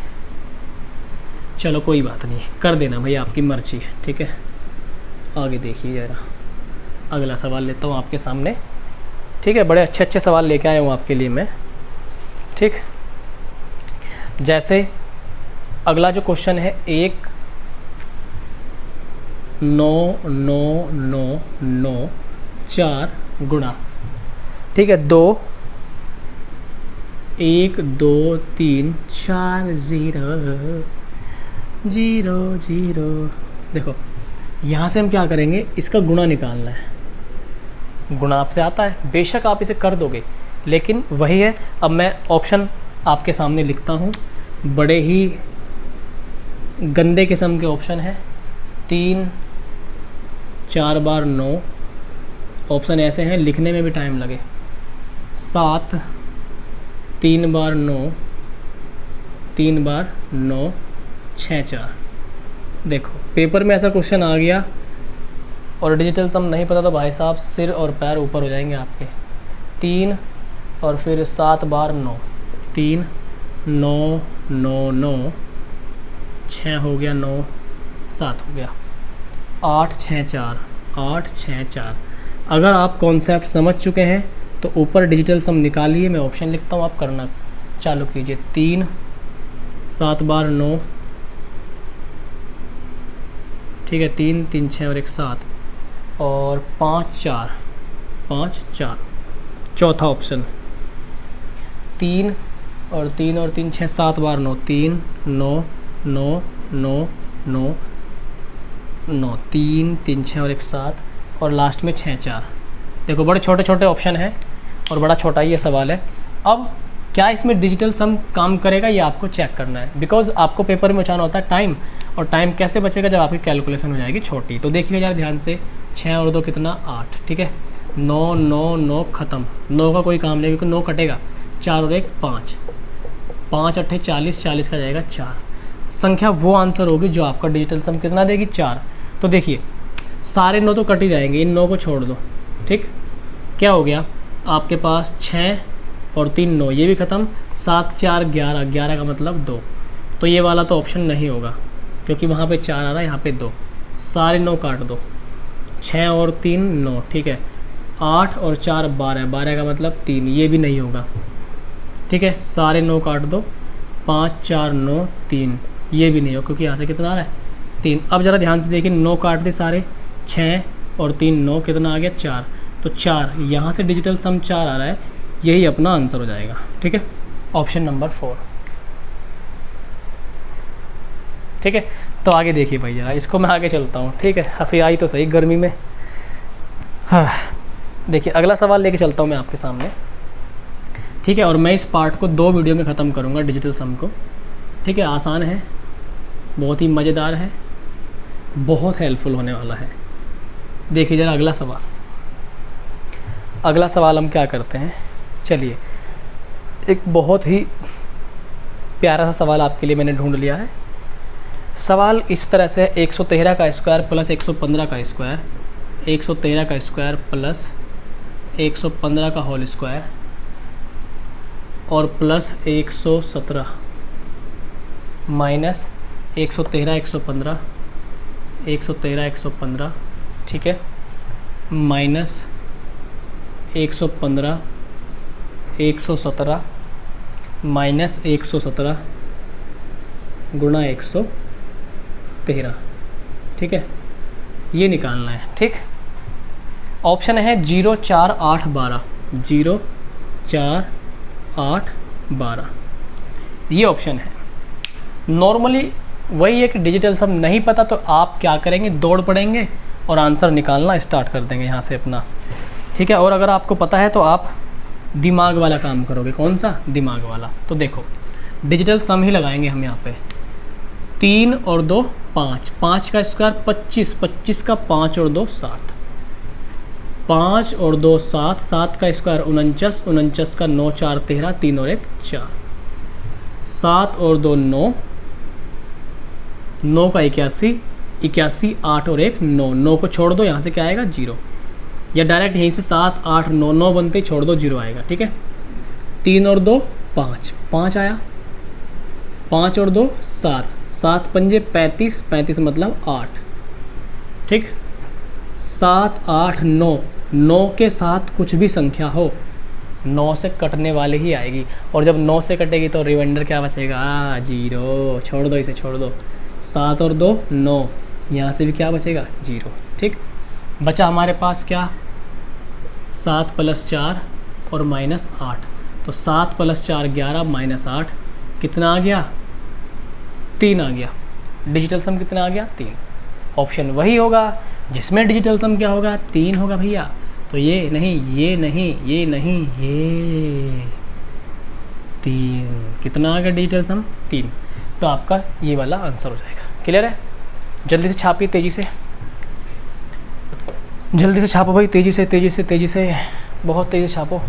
चलो कोई बात नहीं, कर देना भाई, आपकी मर्जी है। ठीक है, आगे देखिए ज़रा, अगला सवाल लेता हूँ आपके सामने। ठीक है, बड़े अच्छे अच्छे सवाल लेके आया हूँ आपके लिए मैं। ठीक, जैसे अगला जो क्वेश्चन है 1 9 9 9 9 4 गुणा, ठीक है 2 1 2 3 4 0 0 0। देखो यहाँ से हम क्या करेंगे, इसका गुणा निकालना है। गुणा आपसे आता है, बेशक आप इसे कर दोगे, लेकिन वही है। अब मैं ऑप्शन आपके सामने लिखता हूँ, बड़े ही गंदे किस्म के ऑप्शन है। 3 4 बार 9, ऑप्शन ऐसे हैं लिखने में भी टाइम लगे। 7 3 बार 9, 3 बार 9 6 4। देखो पेपर में ऐसा क्वेश्चन आ गया और डिजिटल सम नहीं पता तो भाई साहब सिर और पैर ऊपर हो जाएंगे आपके। 3 और फिर 7 बार 9, 3 9 9 9 6 हो गया, 9 7 हो गया, 8 6 4 8 6 4। अगर आप कॉन्सेप्ट समझ चुके हैं तो ऊपर डिजिटल सम निकालिए, मैं ऑप्शन लिखता हूँ, आप करना चालू कीजिए। 3 7 बार 9, ठीक है, 3 3 6 और 1 7, और 5 4 5 4। चौथा ऑप्शन 3 और 3 और 3 6 7 बार 9, 3 9 9 9 9 9, 3 3 6 और 1 7, और लास्ट में 6 4। देखो बड़े छोटे छोटे ऑप्शन हैं और बड़ा छोटा ही ये सवाल है। अब क्या इसमें डिजिटल सम काम करेगा ये आपको चेक करना है, बिकॉज आपको पेपर में बचाना होता है टाइम, और टाइम कैसे बचेगा जब आपकी कैलकुलेशन हो जाएगी छोटी। तो देखिए यार ध्यान से, 6 और 2 कितना 8, ठीक है, 9 9 9 ख़त्म, 9 का कोई काम नहीं क्योंकि 9 कटेगा, 4 और 1 5, 5 8 40, 40 का जाएगा 4। संख्या वो आंसर होगी जो आपका डिजिटल सम कितना देगी 4। तो देखिए सारे 9 तो कट ही जाएंगे, इन 9 को छोड़ दो, ठीक, क्या हो गया आपके पास 6 और 3 9, ये भी ख़त्म, 7 4 11, 11 का मतलब 2। तो ये वाला तो ऑप्शन नहीं होगा क्योंकि वहाँ पे 4 आ रहा है, यहाँ पे 2, सारे 9 काट दो, 6 और 3 9, ठीक है, 8 और 4 12, 12 का मतलब 3, ये भी नहीं होगा, ठीक है, सारे 9 काट दो, 5 4 9 3, ये भी नहीं हो क्योंकि यहाँ से कितना आ रहा है 3। अब ज़रा ध्यान से देखिए, 9 काट दे सारे, 6 और 3 9, कितना आ गया 4, तो 4 यहाँ से डिजिटल सम 4 आ रहा है, यही अपना आंसर हो जाएगा, ठीक है, ऑप्शन नंबर 4, ठीक है। तो आगे देखिए भाई जरा, इसको मैं आगे चलता हूँ, ठीक है, हंसी आई तो सही गर्मी में। हाँ देखिए अगला सवाल लेके चलता हूँ मैं आपके सामने, ठीक है, और मैं इस पार्ट को 2 वीडियो में ख़त्म करूँगा डिजिटल सम को, ठीक है। आसान है, बहुत ही मज़ेदार है, बहुत हेल्पफुल होने वाला है। देखिए ज़रा अगला सवाल, अगला सवाल हम क्या करते हैं, चलिए एक बहुत ही प्यारा सा सवाल आपके लिए मैंने ढूंढ लिया है। सवाल इस तरह से, 113 का स्क्वायर प्लस 115 का स्क्वायर, 113 का स्क्वायर प्लस 115 का होल स्क्वायर और प्लस 117 माइनस 113 115 113 115, ठीक है, माइनस 115 117 माइनस 117 गुणा 113, ठीक है, ये निकालना है, ठीक। ऑप्शन है 0 4 8 12, 0 4 8 12, ये ऑप्शन है। नॉर्मली वही एक डिजिटल सम नहीं पता तो आप क्या करेंगे, दौड़ पड़ेंगे और आंसर निकालना स्टार्ट कर देंगे यहाँ से अपना, ठीक है। और अगर आपको पता है तो आप दिमाग वाला काम करोगे, कौन सा, दिमाग वाला। तो देखो डिजिटल सम ही लगाएंगे हम यहाँ पे, 3 और 2 5, 5 का स्क्वायर 25, 25 का 5 और 2 7, 5 और 2 7, 7 का स्क्वायर 49, 49 का 9 4 13, 3 और 1 4, 7 और 2 9, 9 का 81, 81 8 और 1 9, 9 को छोड़ दो, यहाँ से क्या आएगा 0, या डायरेक्ट यहीं से 7 8 9, 9 बनते ही छोड़ दो 0 आएगा, ठीक है। 3 और 2 5, 5 आया, 5 और 2 7, 7 पंजे 35, 35 मतलब 8, ठीक, 7 8 9, 9 के साथ कुछ भी संख्या हो 9 से कटने वाली ही आएगी, और जब 9 से कटेगी तो रिमाइंडर क्या बचेगा, 0, छोड़ दो इसे, छोड़ दो, 7 और 2 9, यहाँ से भी क्या बचेगा 0, ठीक। बचा हमारे पास क्या, 7 प्लस 4 और माइनस 8, तो 7 प्लस 4 11 माइनस 8 कितना आ गया 3 आ गया। डिजिटल सम कितना आ गया 3। ऑप्शन वही होगा जिसमें डिजिटल सम क्या होगा 3 होगा भैया। तो ये नहीं, ये नहीं, ये नहीं, ये 3 कितना आ गया डिजिटल सम 3। तो आपका ये वाला आंसर हो जाएगा। क्लियर है? जल्दी से छापिए, तेज़ी से, जल्दी से छापो भाई, तेज़ी से तेज़ी से तेज़ी से, बहुत तेज़ी से छापो।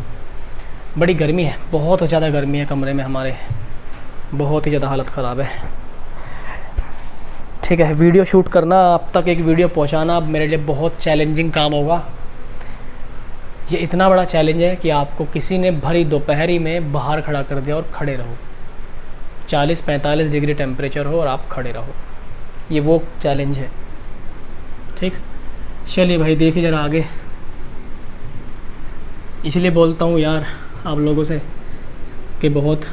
बड़ी गर्मी है, बहुत ज़्यादा गर्मी है कमरे में हमारे, बहुत ही ज़्यादा हालत ख़राब है। ठीक है, वीडियो शूट करना, अब तक एक वीडियो पहुंचाना अब मेरे लिए बहुत चैलेंजिंग काम होगा। ये इतना बड़ा चैलेंज है कि आपको किसी ने भरी दोपहरी में बाहर खड़ा कर दिया और खड़े रहो, 40-45 डिग्री टेम्परेचर हो और आप खड़े रहो, ये वो चैलेंज है। ठीक, चलिए भाई देखिए ज़रा आगे। इसलिए बोलता हूँ यार आप लोगों से कि बहुत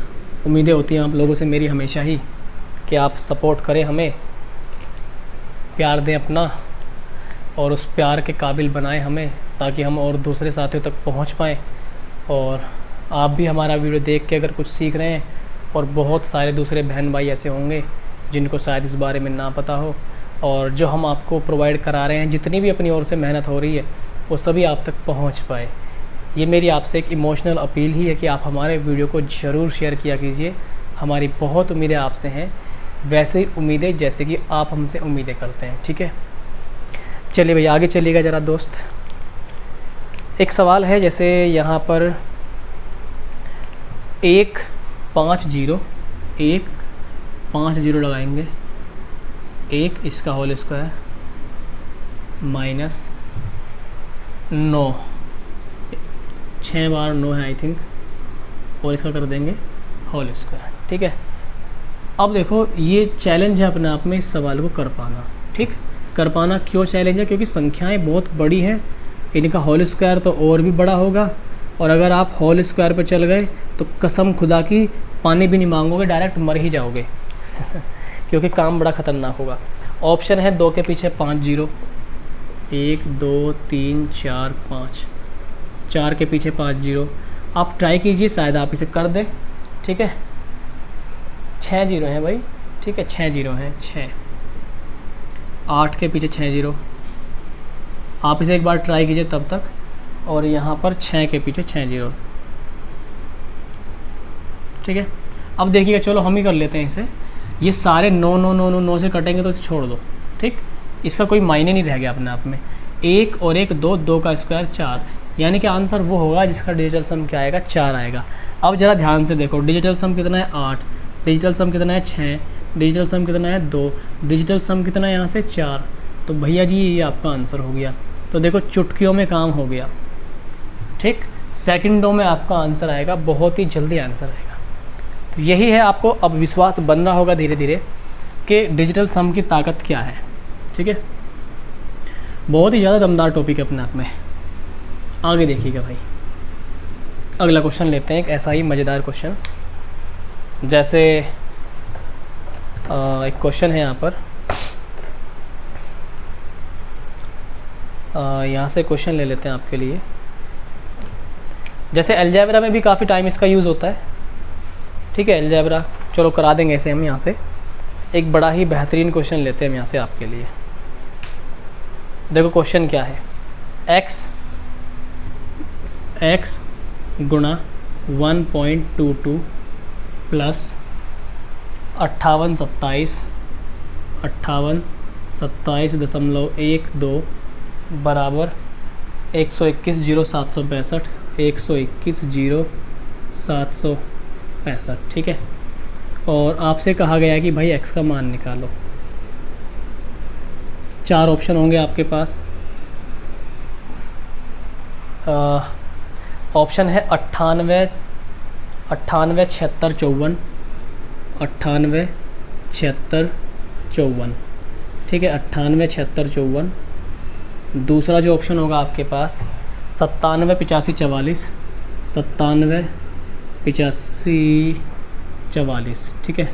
उम्मीदें होती हैं आप लोगों से मेरी हमेशा ही, कि आप सपोर्ट करें, हमें प्यार दें अपना, और उस प्यार के काबिल बनाएं हमें, ताकि हम और दूसरे साथियों तक पहुंच पाएँ। और आप भी हमारा वीडियो देख के अगर कुछ सीख रहे हैं, और बहुत सारे दूसरे बहन भाई ऐसे होंगे जिनको शायद इस बारे में ना पता हो, और जो हम आपको प्रोवाइड करा रहे हैं, जितनी भी अपनी ओर से मेहनत हो रही है वो सभी आप तक पहुंच पाए। ये मेरी आपसे एक इमोशनल अपील ही है कि आप हमारे वीडियो को ज़रूर शेयर किया कीजिए। हमारी बहुत उम्मीदें आपसे हैं, वैसे ही उम्मीदें जैसे कि आप हमसे उम्मीदें करते हैं। ठीक है, चलिए भैया आगे चलिएगा ज़रा दोस्त। एक सवाल है, जैसे यहाँ पर 1 5 0 1 5 0 लगाएंगे, 1 इसका होल स्क्वायर माइनस 9, 6 बार 9 है आई थिंक, और इसका कर देंगे होल स्क्वायर। ठीक है, अब देखो ये चैलेंज है अपने आप में इस सवाल को कर पाना। ठीक, कर पाना क्यों चैलेंज है? क्योंकि संख्याएं बहुत बड़ी हैं, इनका होल स्क्वायर तो और भी बड़ा होगा, और अगर आप होल स्क्वायर पर चल गए तो कसम खुदा की पानी भी नहीं मांगोगे, डायरेक्ट मर ही जाओगे क्योंकि काम बड़ा ख़तरनाक होगा। ऑप्शन है 2 के पीछे 5 0, 1 2 3 4 5, 4 के पीछे 5 0। आप ट्राई कीजिए, शायद आप इसे कर दें। ठीक है, 6 0 हैं भाई। ठीक है, 6 0 हैं, 6, 8 के पीछे 6 0। आप इसे एक बार ट्राई कीजिए तब तक, और यहाँ पर 6 के पीछे 6 0। ठीक है, अब देखिएगा, चलो हम ही कर लेते हैं इसे। ये सारे 9 9 9 9 9 से कटेंगे तो इसे छोड़ दो। ठीक, इसका कोई मायने नहीं रह गया अपने आप में। 1 और 1 2, 2 का स्क्वायर 4, यानी कि आंसर वो होगा जिसका डिजिटल सम क्या आएगा, 4 आएगा। अब ज़रा ध्यान से देखो, डिजिटल सम कितना है 8, डिजिटल सम कितना है 6, डिजिटल सम कितना है 2, डिजिटल सम कितना है यहाँ से 4। तो भैया जी ये आपका आंसर हो गया। तो देखो चुटकियों में काम हो गया। ठीक, सेकंडों में आपका आंसर आएगा, बहुत ही जल्दी आंसर आएगा। तो यही है, आपको अब विश्वास बन रहा होगा धीरे धीरे कि डिजिटल सम की ताकत क्या है। ठीक है, बहुत ही ज़्यादा दमदार टॉपिक है अपने आप में। आगे देखिएगा भाई, अगला क्वेश्चन लेते हैं, एक ऐसा ही मज़ेदार क्वेश्चन। जैसे एक क्वेश्चन है यहाँ पर, यहाँ से क्वेश्चन ले लेते हैं आपके लिए। जैसे अलजेब्रा में भी काफ़ी टाइम इसका यूज़ होता है। ठीक है, अलजेब्रा चलो करा देंगे ऐसे हम। यहाँ से एक बड़ा ही बेहतरीन क्वेश्चन लेते हैं हम यहाँ से आपके लिए। देखो क्वेश्चन क्या है, x गुणा 1.22 प्लस 58.12 बराबर 121,0765, 121,0765। ठीक है, और आपसे कहा गया है कि भाई x का मान निकालो। 4 ऑप्शन होंगे आपके पास। ऑप्शन है 98 98 76 54, 98 76 54। ठीक है, 98 76 54। दूसरा जो ऑप्शन होगा आपके पास 97 85 44, 97 85 44। ठीक है,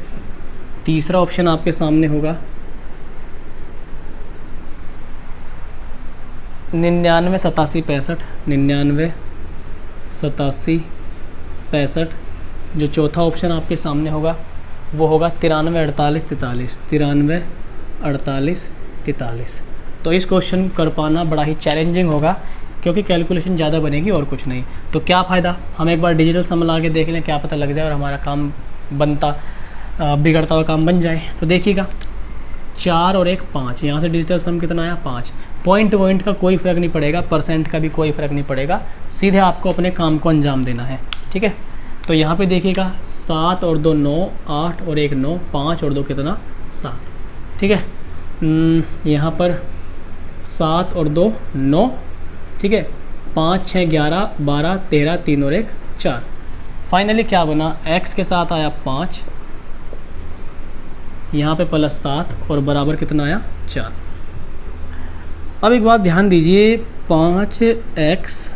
तीसरा ऑप्शन आपके सामने होगा 99 87 65, 99 87 65। जो चौथा ऑप्शन आपके सामने होगा वो होगा 93 48 43, 93 48 43। तो इस क्वेश्चन को कर पाना बड़ा ही चैलेंजिंग होगा, क्योंकि कैलकुलेशन ज़्यादा बनेगी और कुछ नहीं। तो क्या फ़ायदा, हम एक बार डिजिटल सम ला के देख लें, क्या पता लग जाए और हमारा काम बिगड़ता हुआ काम बन जाए। तो देखिएगा 4 और 1 5, यहाँ से डिजिटल सम कितना आया 5। पॉइंट का कोई फ़र्क नहीं पड़ेगा, परसेंट का भी कोई फ़र्क नहीं पड़ेगा, सीधे आपको अपने काम को अंजाम देना है। ठीक है, तो यहाँ पे देखिएगा 7 और 2 9, 8 और 1 9, 5 और 2 कितना 7। ठीक है, यहाँ पर 7 और 2 9। ठीक है, 5 6 11 12 13, 3 और 1 4। फाइनली क्या बना, x के साथ आया 5, यहाँ पे प्लस 7 और बराबर कितना आया 4। अब एक बात ध्यान दीजिए, 5x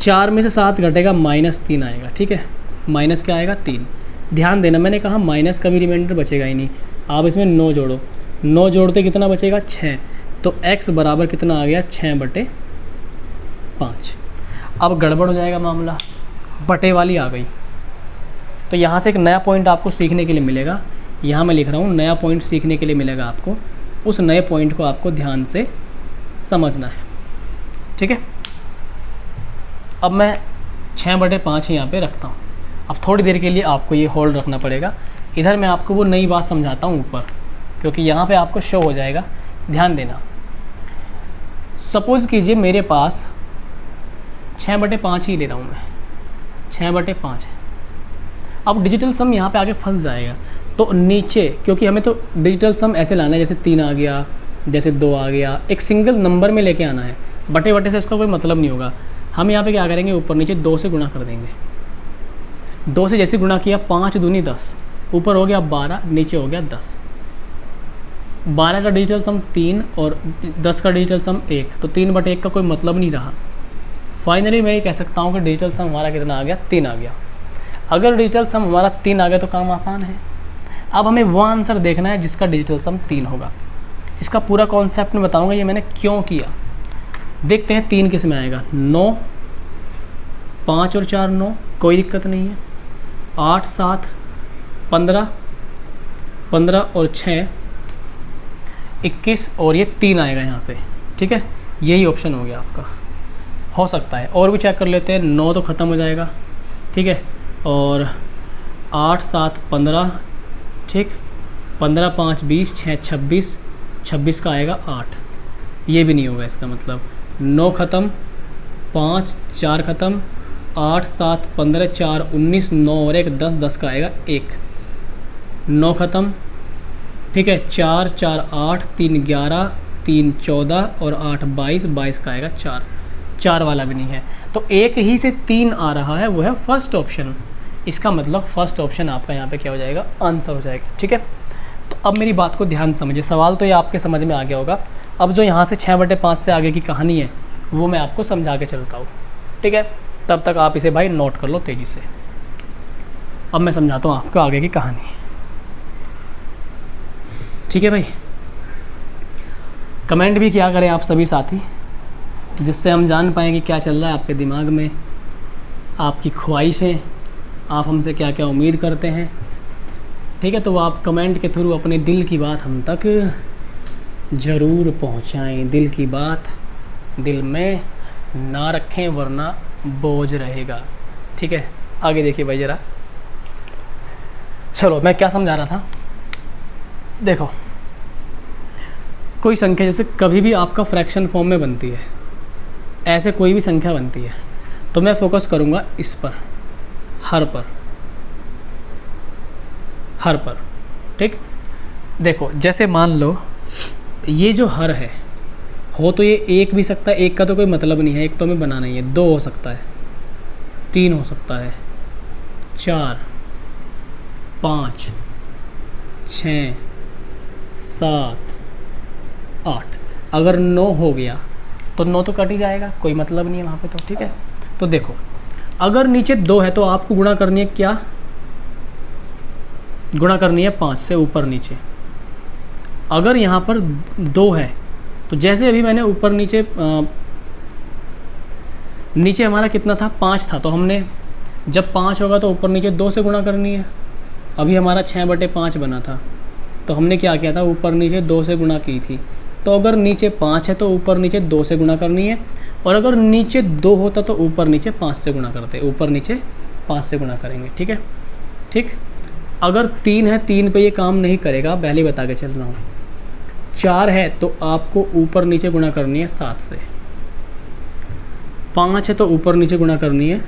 4 में से 7 घटेगा -3 आएगा, ठीक है, माइनस क्या आएगा 3। ध्यान देना मैंने कहा माइनस का भी रिमाइंडर बचेगा ही नहीं। आप इसमें 9 जोड़ो, 9 जोड़ते कितना बचेगा 6, तो x बराबर कितना आ गया 6/5। अब गड़बड़ हो जाएगा मामला, बटे वाली आ गई। तो यहाँ से एक नया पॉइंट आपको सीखने के लिए मिलेगा, यहाँ मैं लिख रहा हूँ नया पॉइंट सीखने के लिए मिलेगा आपको। उस नए पॉइंट को आपको ध्यान से समझना है, ठीक है। अब मैं 6/5 यहाँ पे रखता हूँ। अब थोड़ी देर के लिए आपको ये होल्ड रखना पड़ेगा। इधर मैं आपको वो नई बात समझाता हूँ ऊपर, क्योंकि यहाँ पे आपको शो हो जाएगा, ध्यान देना। सपोज़ कीजिए मेरे पास 6/5 ही ले रहा हूँ मैं, 6/5 है। अब डिजिटल सम यहाँ पे आके फंस जाएगा, तो नीचे, क्योंकि हमें तो डिजिटल सम ऐसे लाना है जैसे 3 आ गया, जैसे 2 आ गया, एक सिंगल नंबर में लेके आना है। बटे से उसका कोई मतलब नहीं होगा। हम यहाँ पे क्या करेंगे, ऊपर नीचे 2 से गुणा कर देंगे। 2 से जैसे गुणा किया 5 दूनी 10, ऊपर हो गया 12, नीचे हो गया 10। 12 का डिजिटल सम 3 और 10 का डिजिटल सम 1, तो 3/1 का कोई मतलब नहीं रहा। फाइनली मैं ये कह सकता हूँ कि डिजिटल सम हमारा कितना आ गया, 3 आ गया। अगर डिजिटल सम हमारा 3 आ गया तो काम आसान है। अब हमें वो आंसर देखना है जिसका डिजिटल सम 3 होगा। इसका पूरा कॉन्सेप्ट मैं बताऊँगा ये मैंने क्यों किया। देखते हैं 3 किस में आएगा। 9, 5 और 4 9, कोई दिक्कत नहीं है। 8 7 15, 15 और 6 21 और ये 3 आएगा यहाँ से, ठीक है। यही ऑप्शन हो गया आपका। हो सकता है और भी चेक कर लेते हैं। 9 तो ख़त्म हो जाएगा, ठीक है, और 8 7 15, ठीक, 15 5 20, 6 26, 26 का आएगा 8, ये भी नहीं होगा इसका मतलब। 9 ख़त्म, 5 4 ख़त्म, 8 7 15 4 19, 9 और 1 10, 10 का आएगा 1। 9 ख़त्म, ठीक है, 4 4 8, 3 11, 3 14 और 8 22, 22 का आएगा 4। 4 वाला भी नहीं है, तो एक ही से 3 आ रहा है, वो है फर्स्ट ऑप्शन। इसका मतलब फर्स्ट ऑप्शन आपका यहाँ पे क्या हो जाएगा, आंसर हो जाएगा, ठीक है। तो अब मेरी बात को ध्यान समझिए, सवाल तो ये आपके समझ में आ गया होगा। अब जो यहाँ से 6/5 से आगे की कहानी है वो मैं आपको समझा के चलता हूँ, ठीक है। तब तक आप इसे भाई नोट कर लो तेज़ी से। अब मैं समझाता हूँ आपको आगे की कहानी, ठीक है भाई। कमेंट भी किया करें आप सभी साथी, जिससे हम जान पाएँ कि क्या चल रहा है आपके दिमाग में, आपकी ख्वाहिशें, आप हमसे क्या क्या उम्मीद करते हैं, ठीक है। तो आप कमेंट के थ्रू अपने दिल की बात हम तक ज़रूर पहुंचाएं। दिल की बात दिल में ना रखें वरना बोझ रहेगा, ठीक है। आगे देखिए भाई ज़रा, चलो मैं क्या समझा रहा था। देखो, कोई संख्या जैसे कभी भी आपका फ्रैक्शन फॉर्म में बनती है, ऐसे कोई भी संख्या बनती है, तो मैं फोकस करूँगा इस पर, हर पर, ठीक। देखो जैसे मान लो ये जो हर है, हो तो ये 1 भी सकता है, 1 का तो कोई मतलब नहीं है, 1 तो हमें बनाना ही है। 2 हो सकता है, 3 हो सकता है, 4 5 6 7 8। अगर 9 हो गया तो 9 तो कट ही जाएगा, कोई मतलब नहीं है वहाँ पे तो, ठीक है। तो देखो अगर नीचे 2 है तो आपको गुणा करनी है, क्या गुणा करनी है 5 से ऊपर नीचे। अगर यहाँ पर 2 है तो जैसे अभी मैंने ऊपर नीचे नीचे हमारा कितना था, 5 था, तो हमने जब 5 होगा तो ऊपर नीचे 2 से गुणा करनी है। अभी हमारा 6/5 बना था, तो हमने क्या किया था, ऊपर नीचे 2 से गुणा की थी। तो अगर नीचे 5 है तो ऊपर नीचे 2 से गुणा करनी है, और अगर नीचे 2 होता तो ऊपर नीचे 5 से गुणा करते, ऊपर नीचे 5 से गुणा करेंगे, ठीक है, ठीक। अगर 3 है, 3 पे ये काम नहीं करेगा, पहले बता के चल रहा हूँ। 4 है तो आपको ऊपर नीचे गुणा करनी है 7 से। 5 है तो ऊपर नीचे गुणा करनी है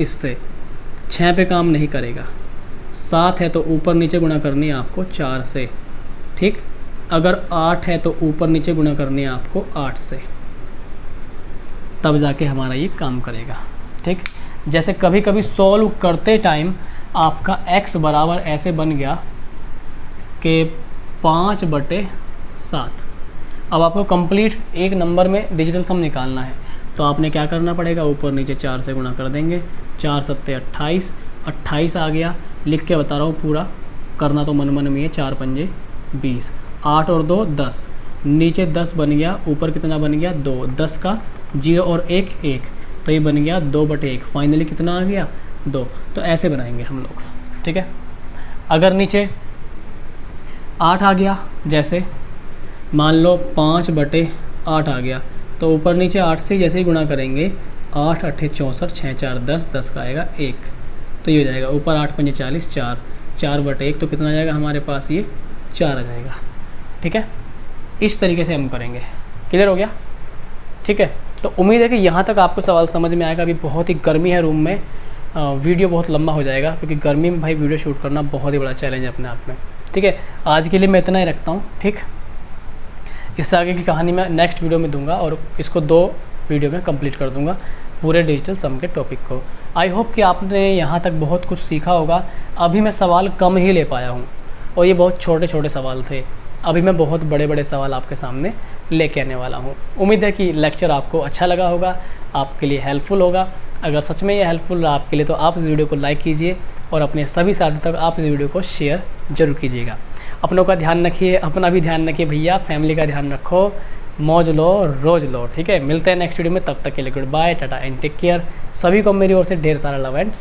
इससे, 6 पे काम नहीं करेगा। 7 है तो ऊपर नीचे गुणा करनी है आपको 4 से, ठीक। अगर 8 है तो ऊपर नीचे गुणा करनी है आपको 8 से, तब जाके हमारा ये काम करेगा, ठीक। जैसे कभी कभी सॉल्व करते टाइम आपका x बराबर ऐसे बन गया कि 5/7। अब आपको कंप्लीट एक नंबर में डिजिटल सम निकालना है, तो आपने क्या करना पड़ेगा, ऊपर नीचे 4 से गुणा कर देंगे। 4 सत्ते 28, 28 आ गया। लिख के बता रहा हूँ, पूरा करना तो मन मन में है। 4 पंजे 20, 8 और 2 10, नीचे 10 बन गया, ऊपर कितना बन गया 2, 10 का 0 और 1 1, तो ये बन गया 2/1। फाइनली कितना आ गया 2। तो ऐसे बनाएंगे हम लोग, ठीक है। अगर नीचे 8 आ गया, जैसे मान लो 5/8 आ गया, तो ऊपर नीचे 8 से जैसे ही गुणा करेंगे, 8 8 64, 6 4 10, 10 का आएगा 1, तो ये हो जाएगा। ऊपर 8 पंजे 40, 4, 4/1, तो कितना आ जाएगा हमारे पास, ये 4 आ जाएगा, ठीक है। इस तरीके से हम करेंगे। क्लियर हो गया, ठीक है। तो उम्मीद है कि यहाँ तक आपको सवाल समझ में आएगा। अभी बहुत ही गर्मी है रूम में, वीडियो बहुत लंबा हो जाएगा, क्योंकि गर्मी में भाई वीडियो शूट करना बहुत ही बड़ा चैलेंज है अपने आप में, ठीक है। आज के लिए मैं इतना ही रखता हूँ, ठीक। इससे आगे की कहानी मैं नेक्स्ट वीडियो में दूंगा, और इसको 2 वीडियो में कंप्लीट कर दूंगा, पूरे डिजिटल सम के टॉपिक को। आई होप कि आपने यहाँ तक बहुत कुछ सीखा होगा। अभी मैं सवाल कम ही ले पाया हूँ, और ये बहुत छोटे छोटे सवाल थे। अभी मैं बहुत बड़े बड़े सवाल आपके सामने लेके आने वाला हूँ। उम्मीद है कि लेक्चर आपको अच्छा लगा होगा, आपके लिए हेल्पफुल होगा। अगर सच में ये हेल्पफुल रहा आपके लिए, तो आप इस वीडियो को लाइक कीजिए, और अपने सभी साथियों तक आप इस वीडियो को शेयर जरूर कीजिएगा। अपनों का ध्यान रखिए, अपना भी ध्यान रखिए भैया, फैमिली का ध्यान रखो, मौज लो, रोज लो, ठीक है। मिलते हैं नेक्स्ट वीडियो में, तब तक के लिए good bye, tata and take care. सभी को मेरी ओर से ढेर सारा लव एंड